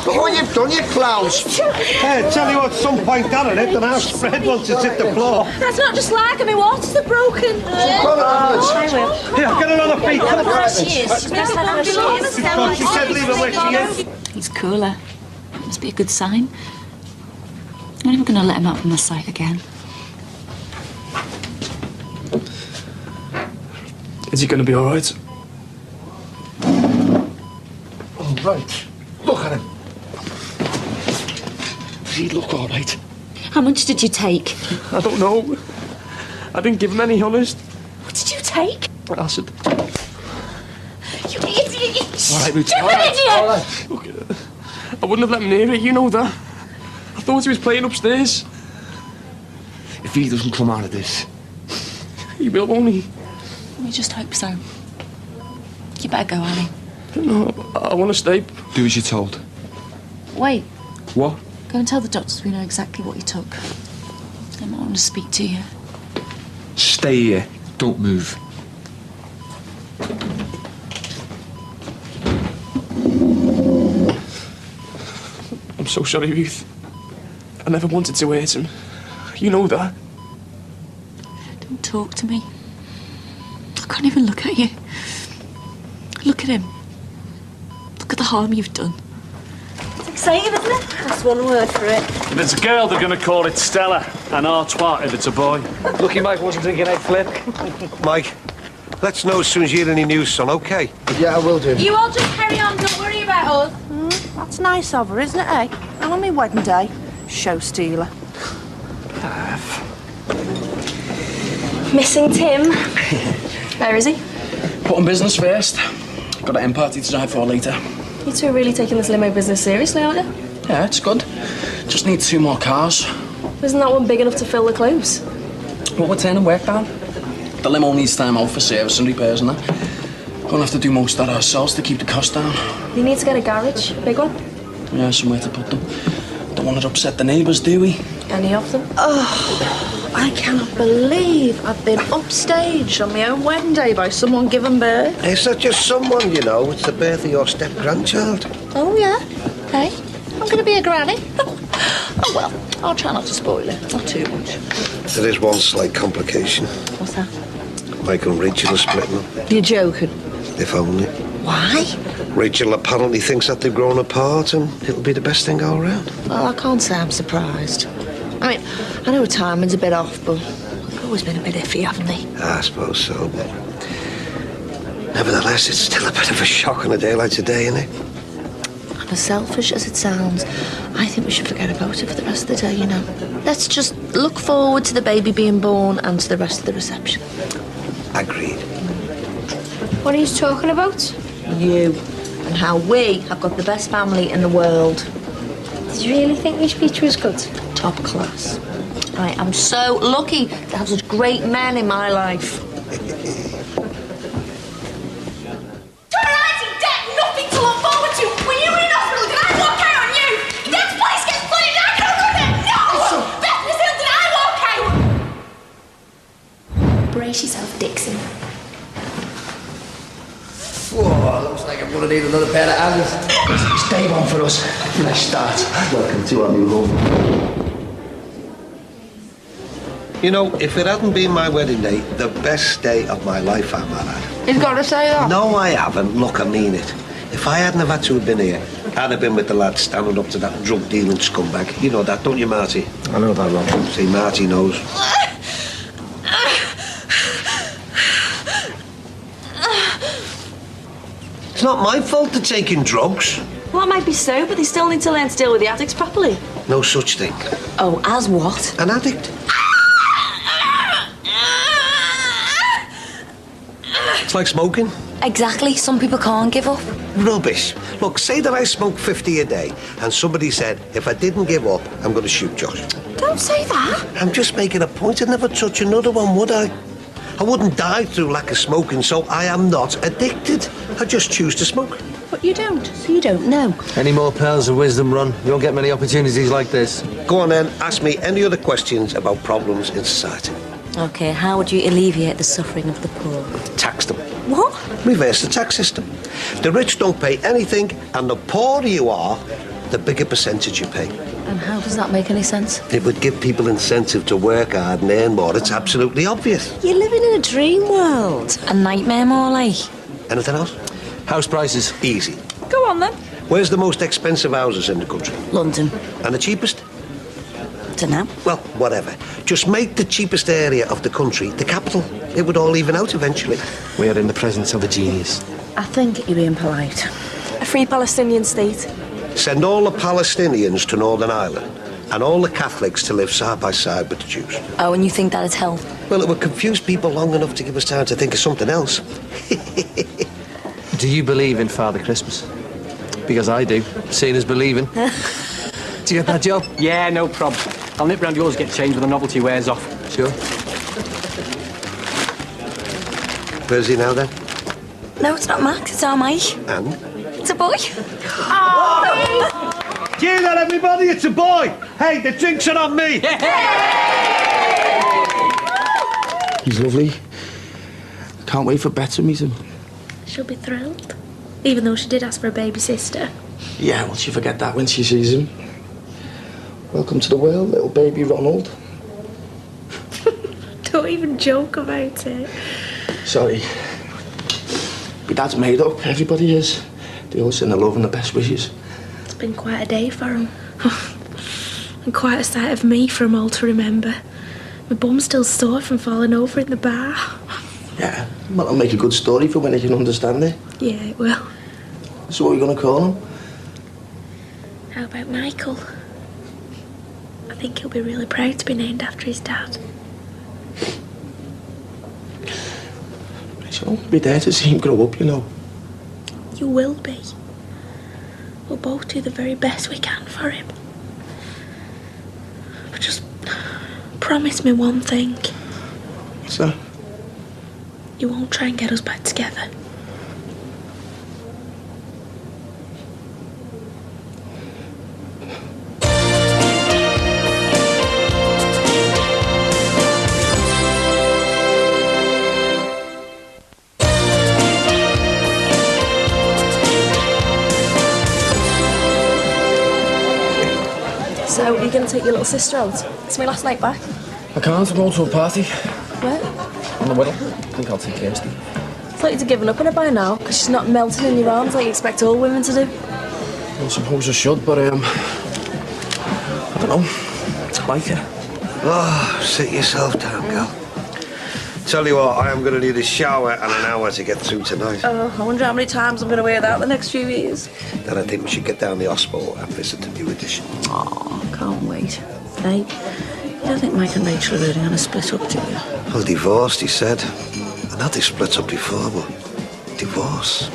Look what you've done, you clowns. Hey, tell you what, some point down on it, and our spread once it's hit the floor. That's not just like me, my waters are broken. I will. Here, get her on her feet. Come on. She is. She said leave her where she is. He's cooler. Must be a good sign. I'm never going to let him out from the sight again. Is he going to be all right? Oh, right. Look at him. Does he look all right? How much did you take? I don't know. I didn't give him any, honest. What did you take? Acid. You idiot! All right, Ruth. Stupid idiot! All right. Look, I wouldn't have let him near it, you know that. I thought he was playing upstairs. If he doesn't come out of this... He will, won't he? We just hope so. You better go, Annie. No, I want to stay. Do as you're told. Wait. What? Go and tell the doctors we know exactly what you took. They might want to speak to you. Stay here. Don't move. I'm so sorry, Ruth. I never wanted to hurt him. You know that. Don't talk to me. I can't even look at you. Look at him. Look at the harm you've done. It's exciting, isn't it? That's one word for it. If it's a girl, they're going to call it Stella, and Artois if it's a boy. Lucky Mike wasn't drinking egg flip. Mike, let's know as soon as you hear any news, son, OK? Yeah, I will do. You all just carry on, don't worry about us. That's nice of her, isn't it, eh? And on my wedding day, show stealer. Missing Tim. Where is he? Putting business first. Got an end party to drive for later. You two are really taking this limo business seriously, aren't you? Yeah, it's good. Just need 2 more cars. Isn't that one big enough to fill the close? But we're turning work down. The limo needs time out for service and repairs and that. Gonna have to do most of that ourselves to keep the cost down. You need to get a garage, big one. Yeah, somewhere to put them. Don't want to upset the neighbours, do we? Any of them? Oh, I cannot believe I've been upstaged on my own wedding day by someone giving birth. It's not just someone, you know. It's the birth of your step-grandchild. Oh, yeah? Hey, I'm going to be a granny. Oh, well, I'll try not to spoil it. Not too much. There is one slight complication. What's that? Mike and Rachel are splitting up. You're joking. If only. Why? Rachel apparently thinks that they've grown apart and it'll be the best thing all round. Well, I can't say I'm surprised. I mean, I know timing's a bit off, but they've always been a bit iffy, haven't they? I suppose so, but... Nevertheless, it's still a bit of a shock on a day like today, isn't it? And as selfish as it sounds, I think we should forget about it for the rest of the day, you know. Let's just look forward to the baby being born and to the rest of the reception. Agreed. What are you talking about? You. And how we have got the best family in the world. Did you really think my speech was good? Top class. I am so lucky to have such great men in my life. Nothing to look forward to. When you were in hospital, did I walk out on you? Your dad's place gets flooded and I can't run it. No! Beth was ill, did I walk out? Brace yourself, Dixon. Whoa, looks like I'm gonna need another pair of hands. It's day one for us. Fresh start. Welcome to our new home. You know, if it hadn't been my wedding day, the best day of my life, I might add. You've got to say that. No, I haven't. Look, I mean it. If I hadn't have had to have been here, I'd have been with the lads standing up to that drug-dealing scumbag. You know that, don't you, Marty? I know that, Ron. See, Marty knows. It's not my fault they're taking drugs. Well, that might be so, but they still need to learn to deal with the addicts properly. No such thing. Oh, as what? An addict. It's like smoking. Exactly. Some people can't give up. Rubbish. Look, say that I smoke 50 a day and somebody said, if I didn't give up, I'm going to shoot Josh. Don't say that. I'm just making a point. I'd never touch another one, would I? I wouldn't die through lack of smoking, so I am not addicted. I just choose to smoke. But you don't, so you don't know. Any more pearls of wisdom, Ron? You don't get many opportunities like this. Go on then, ask me any other questions about problems in society. OK, how would you alleviate the suffering of the poor? Tax them. What? Reverse the tax system. The rich don't pay anything, and the poorer you are, the bigger percentage you pay. And how does that make any sense? It would give people incentive to work hard and earn more. It's absolutely obvious. You're living in a dream world. A nightmare, more like. Anything else? House prices. Easy. Go on then. Where's the most expensive houses in the country? London. And the cheapest? Dunno. Well, whatever. Just make the cheapest area of the country the capital. It would all even out eventually. We are in the presence of a genius. I think you're being polite. A free Palestinian state. Send all the Palestinians to Northern Ireland and all the Catholics to live side by side with the Jews. Oh, and you think that'd help? Well, it would confuse people long enough to give us time to think of something else. Do you believe in Father Christmas? Because I do. Seeing is believing. Do you get that, Joe? Yeah, no problem. I'll nip round yours, get changed when the novelty wears off. Sure. Where's he now, then? No, it's not Max, it's our Mike. And? It's a boy. Do you that, everybody? It's a boy. Hey, the drinks are on me. He's lovely. Can't wait for Bet to meet him. She'll be thrilled. Even though she did ask for a baby sister. Yeah, well, she'll forget that when she sees him. Welcome to the world, little baby Ronald. Don't even joke about it. Sorry. My dad's made up. Everybody is. They all send the love and the best wishes. It's been quite a day for him. And quite a sight of me for 'em all to remember. My bum's still sore from falling over in the bar. Yeah, well, that'll make a good story for when he can understand it. Yeah, it will. So what are you going to call him? How about Michael? I think he'll be really proud to be named after his dad. So, be there to see him grow up, you know. You will be. We'll both do the very best we can for him. But just promise me one thing. What's that? You won't try and get us back together. So, are you going to take your little sister out? It's my last night back. I can't. I'm going to a party. Where? On the Whittle. I think I'll take Kirsty. I thought you'd have given up on her by now, because she's not melting in your arms like you expect all women to do. I suppose I should, but, I don't know. I like her. Oh, sit yourself down, girl. Tell you what, I am going to need a shower and an hour to get through tonight. Oh, I wonder how many times I'm going to wear that the next few years. Then I think we should get down the hospital and visit the new edition. Oh, can't wait. Hey, you don't think Mike and Rachel are really going to split up, do you? Well, divorced, he said. I know they split up before, but divorce.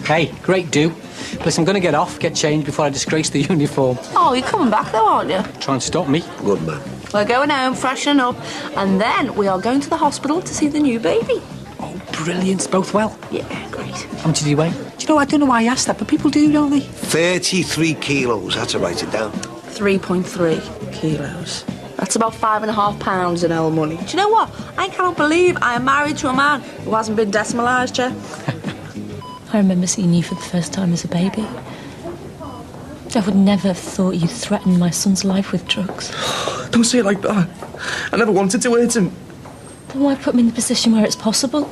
Hey, great do. Plus, I'm going to get off, get changed before I disgrace the uniform. Oh, you're coming back though, aren't you? Try and stop me. Good man. We're going home, freshen up, and then we are going to the hospital to see the new baby. Oh, brilliant. Both well? Yeah, great. How much did he weigh? Do you know, I don't know why I asked that, but people do, don't they? 33 kilos. I had to write it down. 3.3 kilos. That's about 5.5 pounds in our money. Do you know what? I cannot believe I am married to a man who hasn't been decimalised yet. I remember seeing you for the first time as a baby. I would never have thought you'd threaten my son's life with drugs. Don't say it like that. I never wanted to hurt him. Then why put me in the position where it's possible?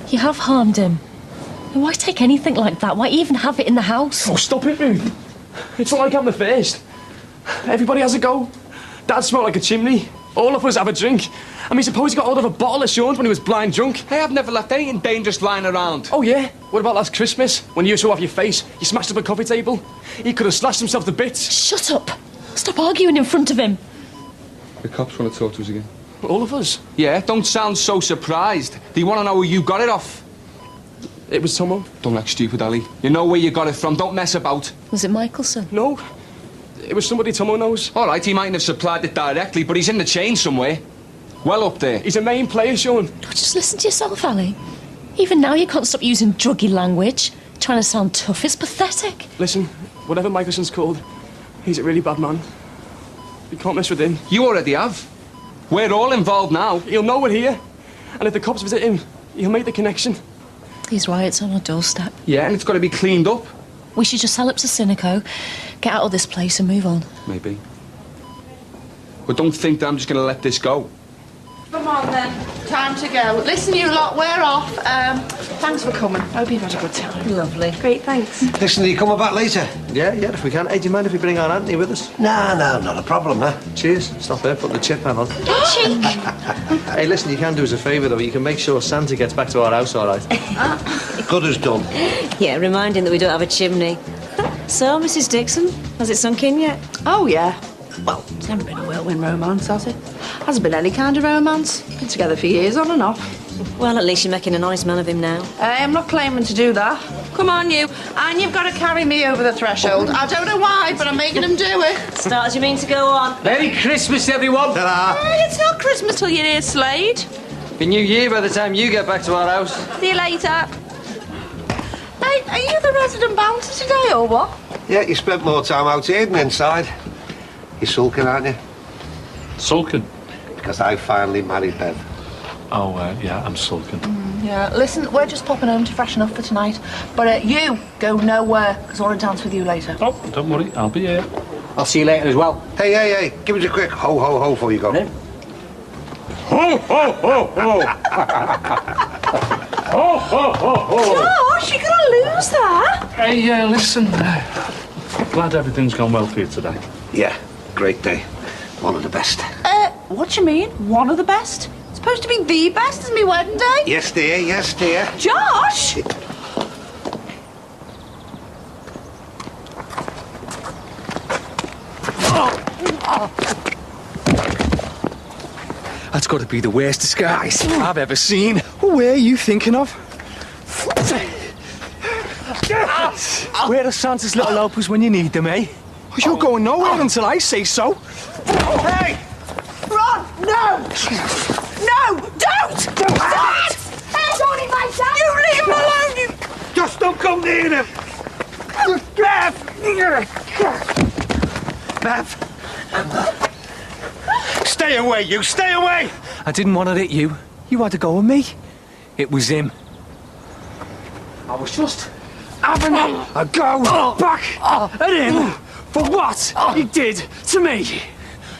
You have harmed him. And why take anything like that? Why even have it in the house? Oh, stop it, Ruth. It's not like I'm the first. Everybody has a go. Dad smelled like a chimney. All of us have a drink. I mean, suppose he got hold of a bottle of Sean's when he was blind drunk. Hey, I've never left anything dangerous lying around. Oh, yeah? What about last Christmas? When you saw off your face, you smashed up a coffee table? He could have slashed himself to bits. Shut up! Stop arguing in front of him. The cops want to talk to us again. All of us? Yeah, don't sound so surprised. They want to know who you got it off. It was Tomo. Don't act stupid, Ali. You know where you got it from. Don't mess about. Was it Michelson? No. It was somebody Tomo knows. All right, he mightn't have supplied it directly, but he's in the chain somewhere. Well up there. He's a main player, Sean. Oh, just listen to yourself, Ali. Even now you can't stop using druggy language. Trying to sound tough is pathetic. Listen, whatever Michelson's called, he's a really bad man. You can't mess with him. You already have. We're all involved now. He'll know we're here. And if the cops visit him, he'll make the connection. These riots on our doorstep. Yeah, and it's got to be cleaned up. We should just sell up to Cynico, get out of this place and move on. Maybe. But don't think that I'm just going to let this go. Come on then, time to go. Listen, you lot, we're off. Thanks for coming. Hope you've had a good time. Lovely. Great, thanks. Listen, are you coming back later? Yeah, if we can. Hey, do you mind if we bring our Anthony with us? No, not a problem, huh? Cheers. Stop there, put the chip pan on. Cheek! Hey, listen, you can do us a favour, though. You can make sure Santa gets back to our house all right. Good as done. Yeah, reminding that we don't have a chimney. So, Mrs. Dixon, has it sunk in yet? Oh, yeah. Well, it's never been a whirlwind romance, has it? Hasn't been any kind of romance. Been together for years, on and off. Well, at least you're making an honest man of him now. I'm not claiming to do that. Come on, you. And you've got to carry me over the threshold. I don't know why, but I'm making him do it. Start as you mean to go on. Merry Christmas, everyone. Hey, it's not Christmas till you're here, Slade. Be New Year by the time you get back to our house. See you later. Hey, are you the resident bouncer today, or what? Yeah, you spent more time out here than inside. You're sulking, aren't you? Sulking? Because I finally married Bev. Oh, yeah, I'm sulking. Yeah, listen, we're just popping home to freshen up for tonight. But you go nowhere, because I want to dance with you later. Oh, don't worry, I'll be here. I'll see you later as well. Hey, give us a quick ho, ho, ho before you go. Ho, ho, ho, ho! Ho, ho, ho, ho! Josh, you're going to lose that. Hey, listen, glad everything's gone well for you today. Yeah, great day. One of the best. What do you mean? One of the best? It's supposed to be the best. It's my wedding day. Yes, dear, yes, dear. Josh! That's got to be the worst disguise I've ever seen. Where are you thinking of? Where are Santa's little helpers when you need them, eh? You're going nowhere until I say so. Hey! Ron, no! No, don't! Dad! Hey, don't invite Dad! You leave him alone, you... Just don't come near him! Bev! Bev! Stay away, you! Stay away! I didn't want to hit you. You had to go with me. It was him. I was just having a go back at him for what he did to me.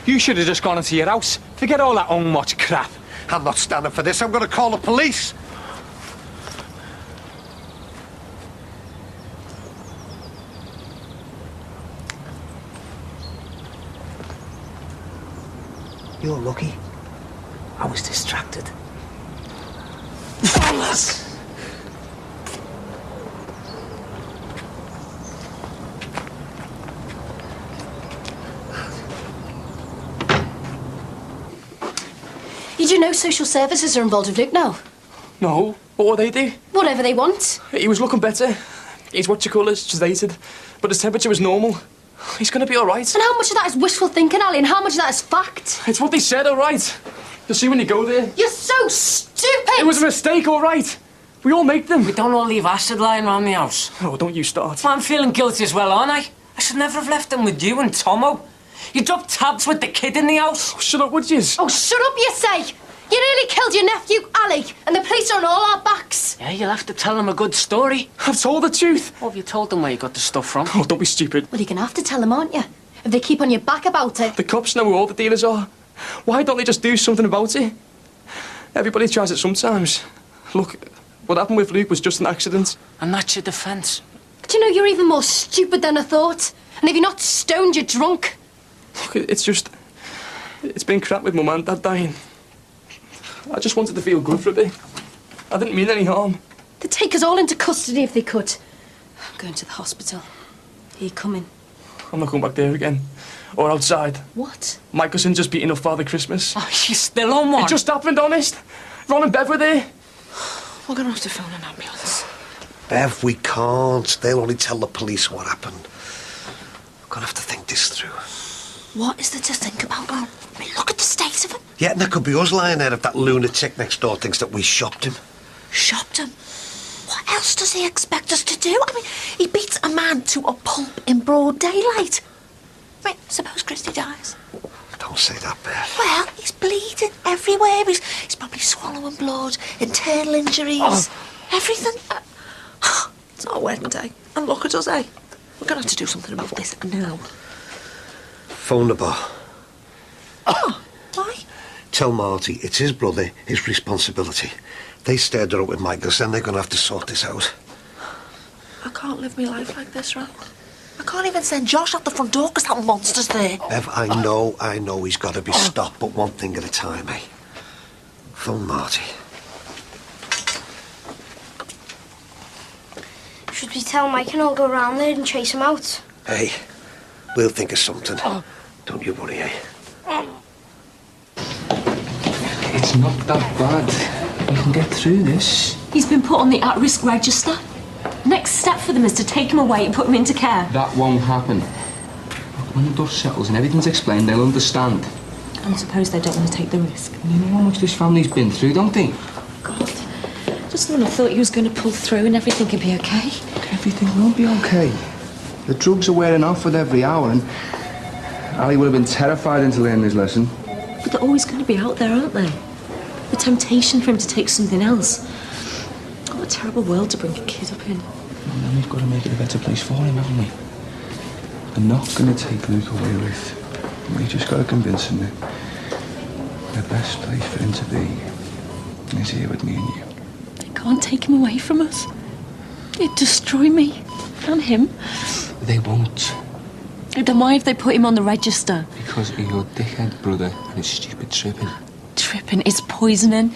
You should have just gone into your house. Forget all that unwatched crap. I'm not standing for this. I'm going to call the police. You're lucky. I was distracted. You do know social services are involved with Luke now? No, what will they do? Whatever they want. He was looking better. He's what you call sedated, but his temperature was normal. He's going to be all right. And how much of that is wishful thinking, Ali, and how much of that is fact? It's what they said, all right. You'll see when you go there. You're so stupid! It was a mistake, all right. We all make them. We don't all leave acid lying around the house. Oh, don't you start. I'm feeling guilty as well, aren't I? I should never have left them with you and Tomo. You dropped tabs with the kid in the house. Oh, shut up, would you? Oh, shut up, you say! You nearly killed your nephew, Ali, and the police are on all our backs. Yeah, you'll have to tell them a good story. I've told the truth. What have you told them where you got the stuff from? Oh, don't be stupid. Well, you're going to have to tell them, aren't you? If they keep on your back about it. The cops know who all the dealers are. Why don't they just do something about it? Everybody tries it sometimes. Look, what happened with Luke was just an accident. And that's your defence. Do you know you're even more stupid than I thought? And if you're not stoned, you're drunk. Look, it's just... It's been crap with Mum and Dad dying. I just wanted to feel good for a bit. I didn't mean any harm. They'd take us all into custody if they could. I'm going to the hospital. Are you coming? I'm not going back there again. Or outside. What? My cousin just beating up Father Christmas. Oh, she's still on one. It just happened, honest. Ron and Bev were there. We're going to have to phone an ambulance. Bev, we can't. They'll only tell the police what happened. We're going to have to think this through. What is there to think about, Ron? I mean, look at the state of him. Yeah, and that could be us lying there if that lunatic next door thinks that we shopped him. Shopped him? What else does he expect us to do? I mean, he beats a man to a pulp in broad daylight. I mean, suppose Christy dies. Don't say that, Bev. Well, he's bleeding everywhere. He's probably swallowing blood, internal injuries, everything. It's our wedding day. And look at us, eh? We're going to have to do something about this now. Phone the bar. Oh, why? Tell Marty it's his brother, his responsibility. They stared her up with Michaels, then they're going to have to sort this out. I can't live my life like this, Ron. I can't even send Josh out the front door because that monster's there. Bev, I know he's got to be stopped, but one thing at a time, eh? Phone Marty. Should we tell Mike and I'll go round there and chase him out? Hey, we'll think of something. Don't you worry, eh? It's not that bad. We can get through this. He's been put on the at-risk register. Next step for them is to take him away and put him into care. That won't happen. When the dust settles and everything's explained, they'll understand. I suppose they don't want to take the risk. You know how much this family's been through, don't they? God, just when I thought he was going to pull through and everything would be okay. Everything will be okay. The drugs are wearing off with every hour, and Ali would have been terrified into learning his lesson. But they're always going to be out there, aren't they? The temptation for him to take something else. What a terrible world to bring a kid up in. Well, then we've got to make it a better place for him, haven't we? We're not going to take Luke away with. We just got to convince him that the best place for him to be is here with me and you. They can't take him away from us. It'd destroy me and him. They won't. Then why have they put him on the register? Because of your dickhead brother and his stupid tripping. Tripping, it's poisoning.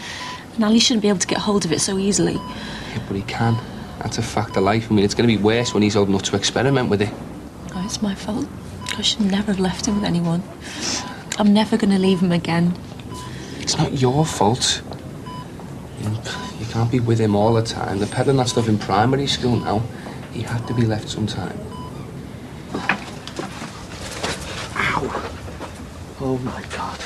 And Ali shouldn't be able to get hold of it so easily. Yeah, but he can. That's a fact of life. I mean, it's going to be worse when he's old enough to experiment with it. Oh, it's my fault. I should never have left him with anyone. I'm never going to leave him again. It's not your fault. You can't be with him all the time. They're peddling that stuff in primary school now. He had to be left sometime. Ow. Oh, my God.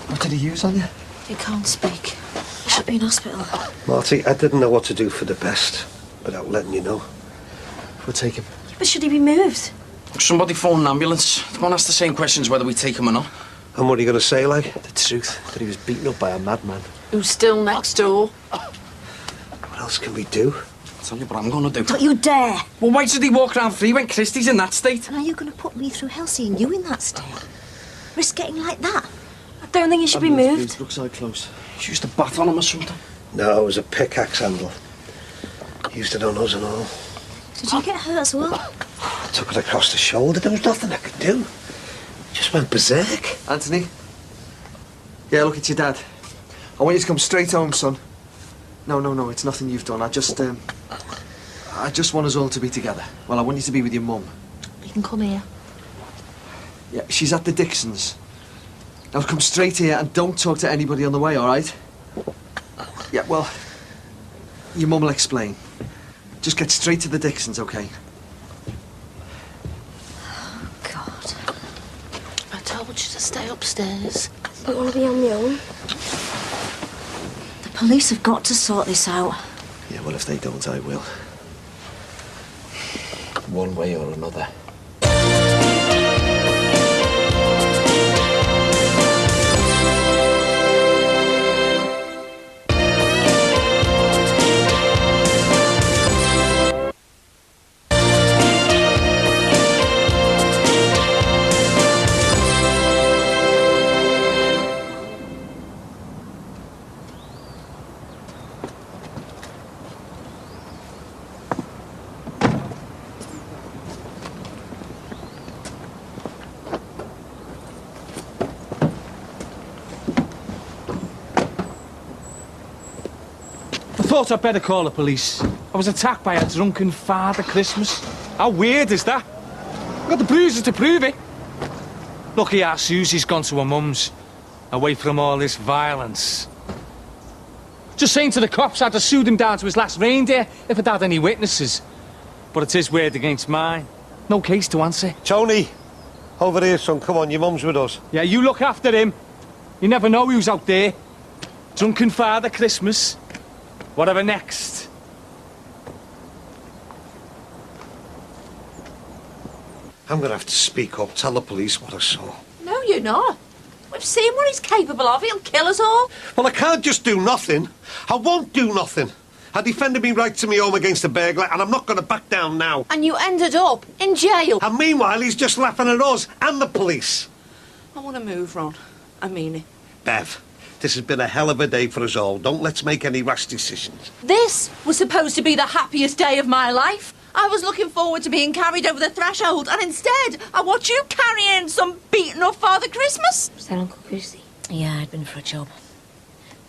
What did he use on you? He can't speak. He should be in hospital. Marty, I didn't know what to do for the best without letting you know. We'll take him. But should he be moved? Somebody phone an ambulance. They won't ask the same questions whether we take him or not. And what are you going to say, like? The truth, that he was beaten up by a madman. Who's still next door? What else can we do? I'll tell you what I'm going to do. Don't you dare! Well, why should he walk around free when Christie's in that state? And are you going to put me through hell seeing you in that state? Risk getting like that? I don't think you should be moved. Brookside close. She used a bat on him or something. No, it was a pickaxe handle. Used it on us and all. Did you get hurt as well? I took it across the shoulder. There was nothing I could do. Just went berserk. Anthony? Yeah, look, it's your dad. I want you to come straight home, son. No, it's nothing you've done. I just want us all to be together. Well, I want you to be with your mum. You can come here. Yeah, she's at the Dixons. Now come straight here and don't talk to anybody on the way, all right? Yeah, well, your mum will explain. Just get straight to the Dixons, okay? God. I told you to stay upstairs. I want to be on my own. The police have got to sort this out. Yeah, well, if they don't, I will. One way or another. I thought I'd better call the police. I was attacked by a drunken Father Christmas. How weird is that? I've got the bruises to prove it. Lucky our Susie's gone to her mum's, away from all this violence. Just saying to the cops I'd have sued him down to his last reindeer if I'd had any witnesses. But it's his word against mine. No case to answer. Tony, over here, son. Come on, your mum's with us. Yeah, you look after him. You never know who's out there. Drunken Father Christmas. Whatever next. I'm going to have to speak up, tell the police what I saw. No, you're not. We've seen what he's capable of. He'll kill us all. Well, I can't just do nothing. I won't do nothing. I defended me right to me home against a burglar, and I'm not going to back down now. And you ended up in jail. And meanwhile, he's just laughing at us and the police. I want to move, Ron. I mean it. Bev, this has been a hell of a day for us all. Don't let's make any rash decisions. This was supposed to be the happiest day of my life. I was looking forward to being carried over the threshold, and instead, I watch you carrying some beaten up Father Christmas. Is that Uncle Christy? Yeah, I'd been for a job.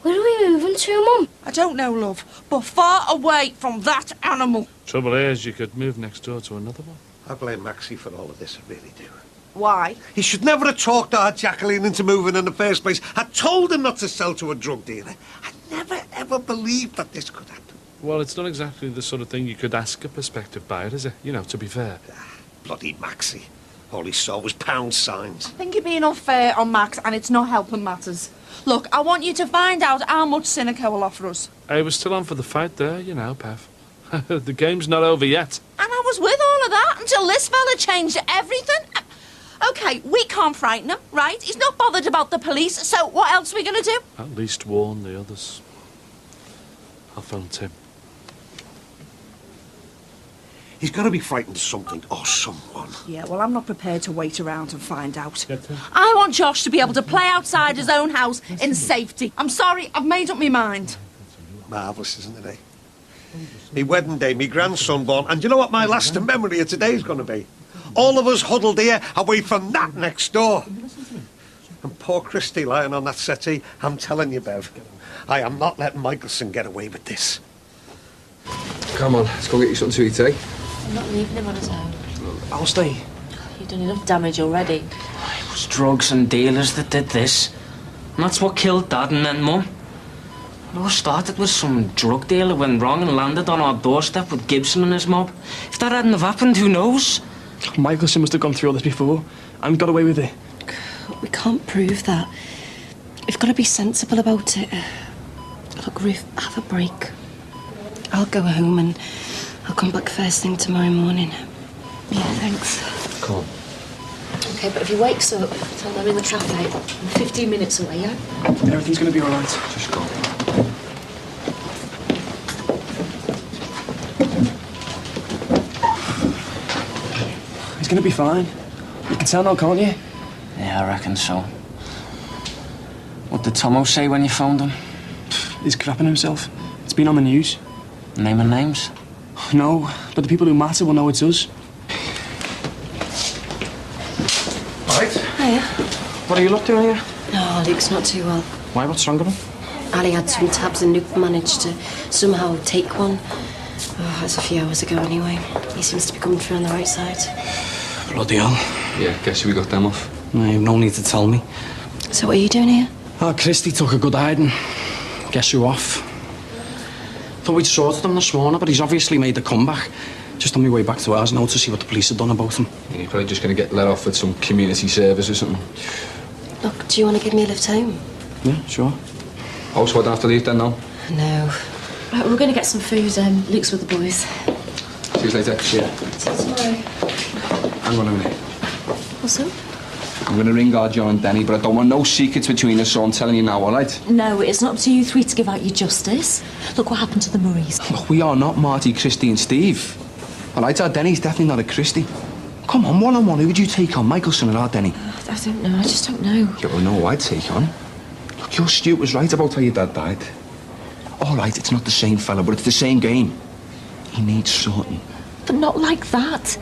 Where are we moving to, Mum? I don't know, love, but far away from that animal. Trouble is, you could move next door to another one. I blame Maxie for all of this, I really do. Why? He should never have talked our Jacqueline into moving in the first place. I told him not to sell to a drug dealer. I never, ever believed that this could happen. Well, it's not exactly the sort of thing you could ask a prospective buyer, is it? You know, to be fair. Bloody Maxie. All he saw was pound signs. I think you're being unfair on Max, and it's not helping matters. Look, I want you to find out how much Sinico will offer us. I was still on for the fight there, you know, Pev. The game's not over yet. And I was with all of that until this fella changed everything. OK, we can't frighten him, right? He's not bothered about the police, so what else are we going to do? At least warn the others. I'll phone Tim. He's got to be frightened of something or someone. Yeah, well, I'm not prepared to wait around and find out. I want Josh to be able to play outside his own house in safety. I'm sorry, I've made up my mind. Marvellous, isn't it, eh? Me wedding day, me grandson born, and you know what my lasting memory of today's going to be? All of us huddled here, away from that next door. And poor Christy lying on that settee. I'm telling you, Bev, I am not letting Michelson get away with this. Come on, let's go get you something to eat, eh? I'm not leaving him on his own. I'll stay. You've done enough damage already. It was drugs and dealers that did this. And that's what killed Dad and then Mum. It all started with some drug dealer went wrong and landed on our doorstep with Gibson and his mob. If that hadn't have happened, who knows? Michelson must have gone through all this before and got away with it. We can't prove that. We've got to be sensible about it. Look, Ruth, have a break. I'll go home and I'll come back first thing tomorrow morning. Yeah, thanks. Come on. OK, but if he wakes up, tell him I'm in the traffic. I'm 15 minutes away, yeah? Everything's going to be all right. Just go. He's going to be fine. You can tell now, can't you? Yeah, I reckon so. What did Tomo say when you phoned him? He's crapping himself. It's been on the news. Naming names? No, but the people who matter will know it's us. Right. Hiya. What are you lot doing here? No, Luke's not too well. Why? What's wrong with him? Ali had some tabs and Luke managed to somehow take one. Oh, that's a few hours ago anyway. He seems to be coming through on the right side. Bloody hell. Yeah, guess we got them off. No, you've no need to tell me. So what are you doing here? Oh, Christy took a good hiding. Guess you off. Thought we'd sorted him this morning, but he's obviously made a comeback. Just on my way back to ours now to see what the police have done about him. Yeah, you're probably just going to get let off with some community service or something. Look, do you want to give me a lift home? Yeah, sure. Oh, so I don't have to leave then now? No. Right, we're going to get some food. Luke's with the boys. See you later. Yeah. See you tomorrow. Hang on a minute. What's up? I'm going to ring our John and Denny, but I don't want no secrets between us, so I'm telling you now, all right? No, it's not up to you three to give out your justice. Look what happened to the Murrays. Look, we are not Marty, Christy and Steve. All right, our Denny's definitely not a Christy. Come on, one-on-one, who would you take on, Michelson or our Denny? I don't know, I just don't know. You don't know who I'd take on. Look, your Stuart was right about how your dad died. All right, it's not the same fella, but it's the same game. He needs sorting. But not like that.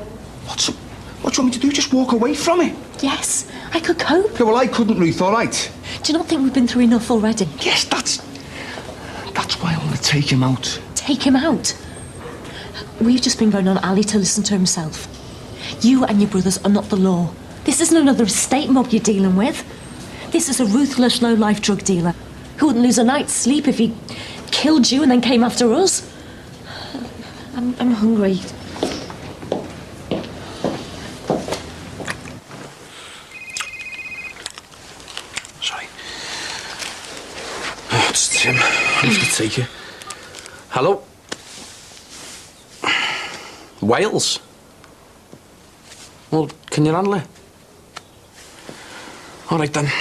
What do you want me to do? Just walk away from it? Yes, I could cope. Yeah, well, I couldn't, Ruth, all right? Do you not think we've been through enough already? Yes, that's why I want to take him out. Take him out? We've just been going on Ali to listen to himself. You and your brothers are not the law. This isn't another estate mob you're dealing with. This is a ruthless, low-life drug dealer who wouldn't lose a night's sleep if he killed you and then came after us. I'm hungry. Sorry. Oh, it's Tim. I have to take you. Hello? Wales? Well, can you handle it? All right, then.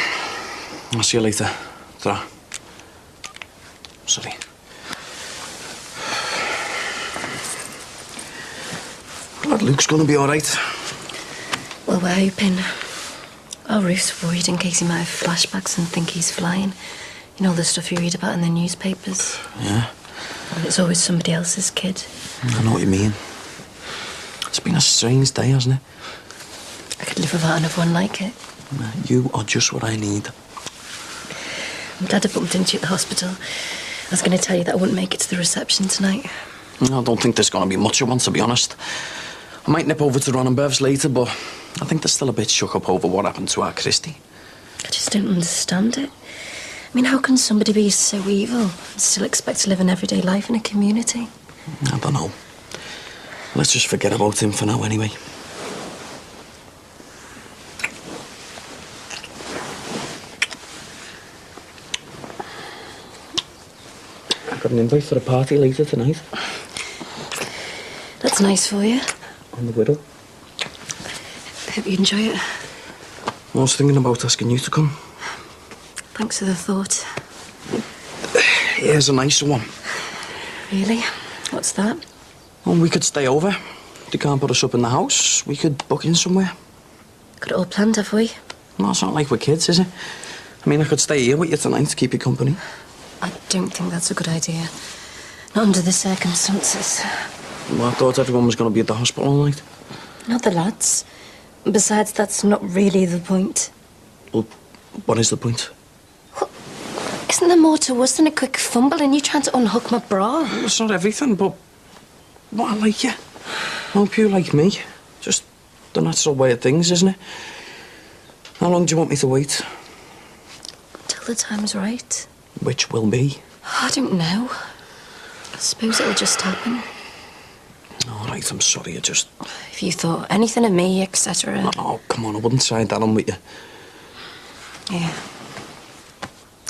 I'll see you later. Ta-ra. Sorry. Glad Luke's gonna be all right. Well, we're hoping. Oh, Ruth's worried in case he might have flashbacks and think he's flying. You know, the stuff you read about in the newspapers. Yeah? Well, it's always somebody else's kid. I know what you mean. It's been a strange day, hasn't it? I could live without another one like it. You are just what I need. I'm glad I bumped into you at the hospital. I was going to tell you that I wouldn't make it to the reception tonight. I don't think there's going to be much of one, to be honest. I might nip over to Ron and Bev's later, but I think they're still a bit shook up over what happened to our Christy. I just don't understand it. I mean, how can somebody be so evil and still expect to live an everyday life in a community? I don't know. Let's just forget about him for now, anyway. I've got an invite for a party later tonight. That's nice for you. On the widow. Hope you enjoy it. I was thinking about asking you to come. Thanks for the thought. Here's a nicer one. Really? What's that? Well, we could stay over. They can't put us up in the house. We could book in somewhere. Got it all planned, have we? No, it's not like we're kids, is it? I mean, I could stay here with you tonight to keep you company. I don't think that's a good idea. Not under the circumstances. Well, I thought everyone was going to be at the hospital all night. Not the lads. Besides, that's not really the point. Well, what is the point? Isn't there more to us than a quick fumble and you trying to unhook my bra? Well, it's not everything, but... What, I like you. I hope you like me. Just the natural way of things, isn't it? How long do you want me to wait? Till the time's right. Which will be? I don't know. I suppose it'll just happen. All right, I'm sorry, I just... If you thought anything of me, etc. Oh, come on, I wouldn't side that on with you. Yeah.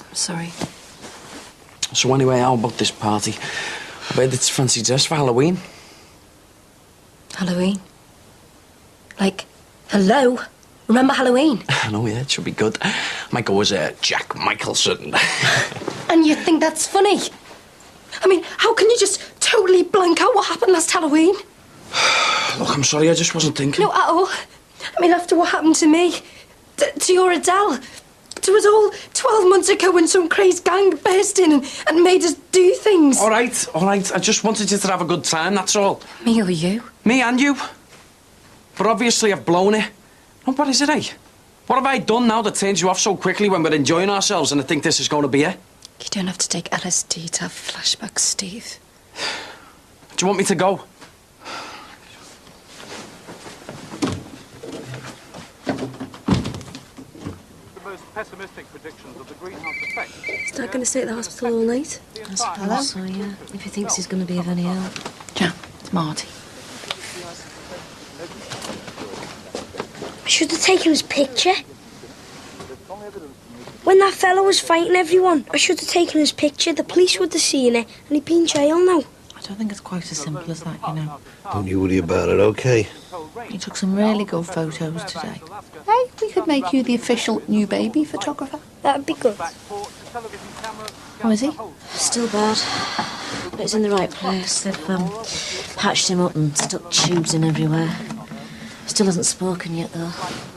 I'm sorry. So anyway, how about this party? I bet it's fancy dress for Halloween. Halloween? Like, hello? Remember Halloween? I know, yeah, it should be good. Might go as Jack Michelson. And you think that's funny? I mean, how can you just totally blank out what happened last Halloween? Look, I'm sorry, I just wasn't thinking. No, at all. I mean, after what happened to me, to your Adele, to us all 12 months ago when some crazed gang burst in and made us do things. All right. I just wanted you to have a good time, that's all. Me or you? Me and you. But obviously I've blown it. Oh, what is it, eh? What have I done now that turns you off so quickly when we're enjoying ourselves and I think this is going to be it? You don't have to take LSD to have flashbacks, Steve. Do you want me to go? The most pessimistic predictions of the greenhouse effect. Is Dad going to stay at the hospital all night? I suppose so, yeah. If he thinks he's going to be of any help. Jan, it's Marty. I should have taken his picture. When that fella was fighting everyone, I should have taken his picture. The police would have seen it, and he'd be in jail now. I don't think it's quite as simple as that, you know. Don't you worry about it, okay? You took some really good photos today. Hey, we could make you the official new baby photographer. That'd be good. How is he? Still bad. But he's in the right place. They've patched him up and stuck tubes in everywhere. Still hasn't spoken yet, though.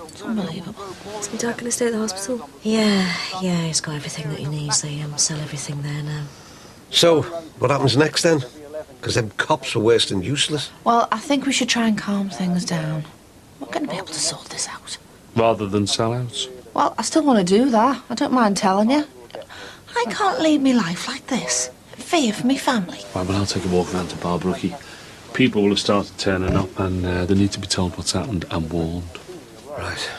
It's unbelievable. Is my dad going to stay at the hospital? Yeah, he's got everything that he needs. They sell everything there now. So, what happens next then? Because them cops are worse than useless. Well, I think we should try and calm things down. We're going to be able to sort this out. Rather than sellouts? Well, I still want to do that. I don't mind telling you. I can't lead me life like this. Fear for me family. Right, well, I'll take a walk around to Barbrookie. People will have started turning up and they need to be told what's happened and warned. Right.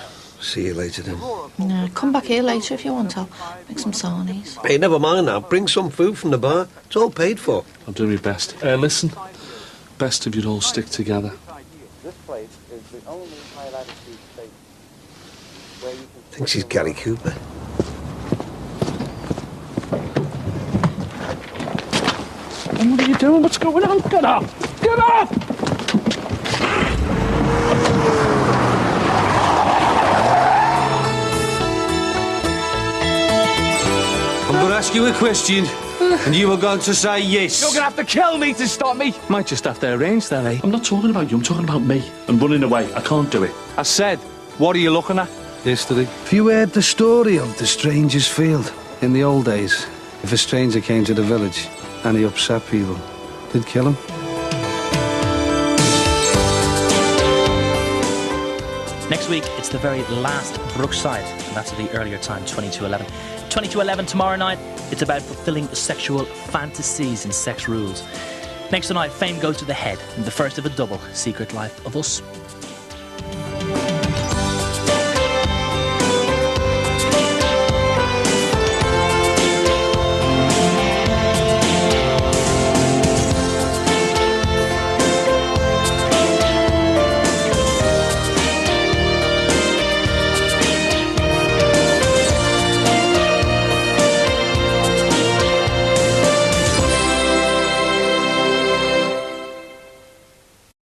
See you later then. No, come back here later if you want. I'll make some sarnies. Hey, never mind that. Bring some food from the bar. It's all paid for. I'll do my best. Listen, best if you'd all stick together. This place is the only high-latitude state where you can... Thinks he's Gary Cooper. And what are you doing? What's going on? Get up! Get up! I'm going to ask you a question, and you are going to say yes. You're going to have to kill me to stop me. Might just have to arrange that, eh? I'm not talking about you, I'm talking about me. I'm running away. I can't do it. I said, what are you looking at? Yesterday. Have you heard the story of the Stranger's Field? In the old days, if a stranger came to the village and he upset people, they'd kill him. Next week, it's the very last Brookside, and that's at the earlier time, 22:11. 22:11 tomorrow night, it's about fulfilling sexual fantasies and sex rules. Next tonight, fame goes to the head, and the first of a double, Secret Life of Us.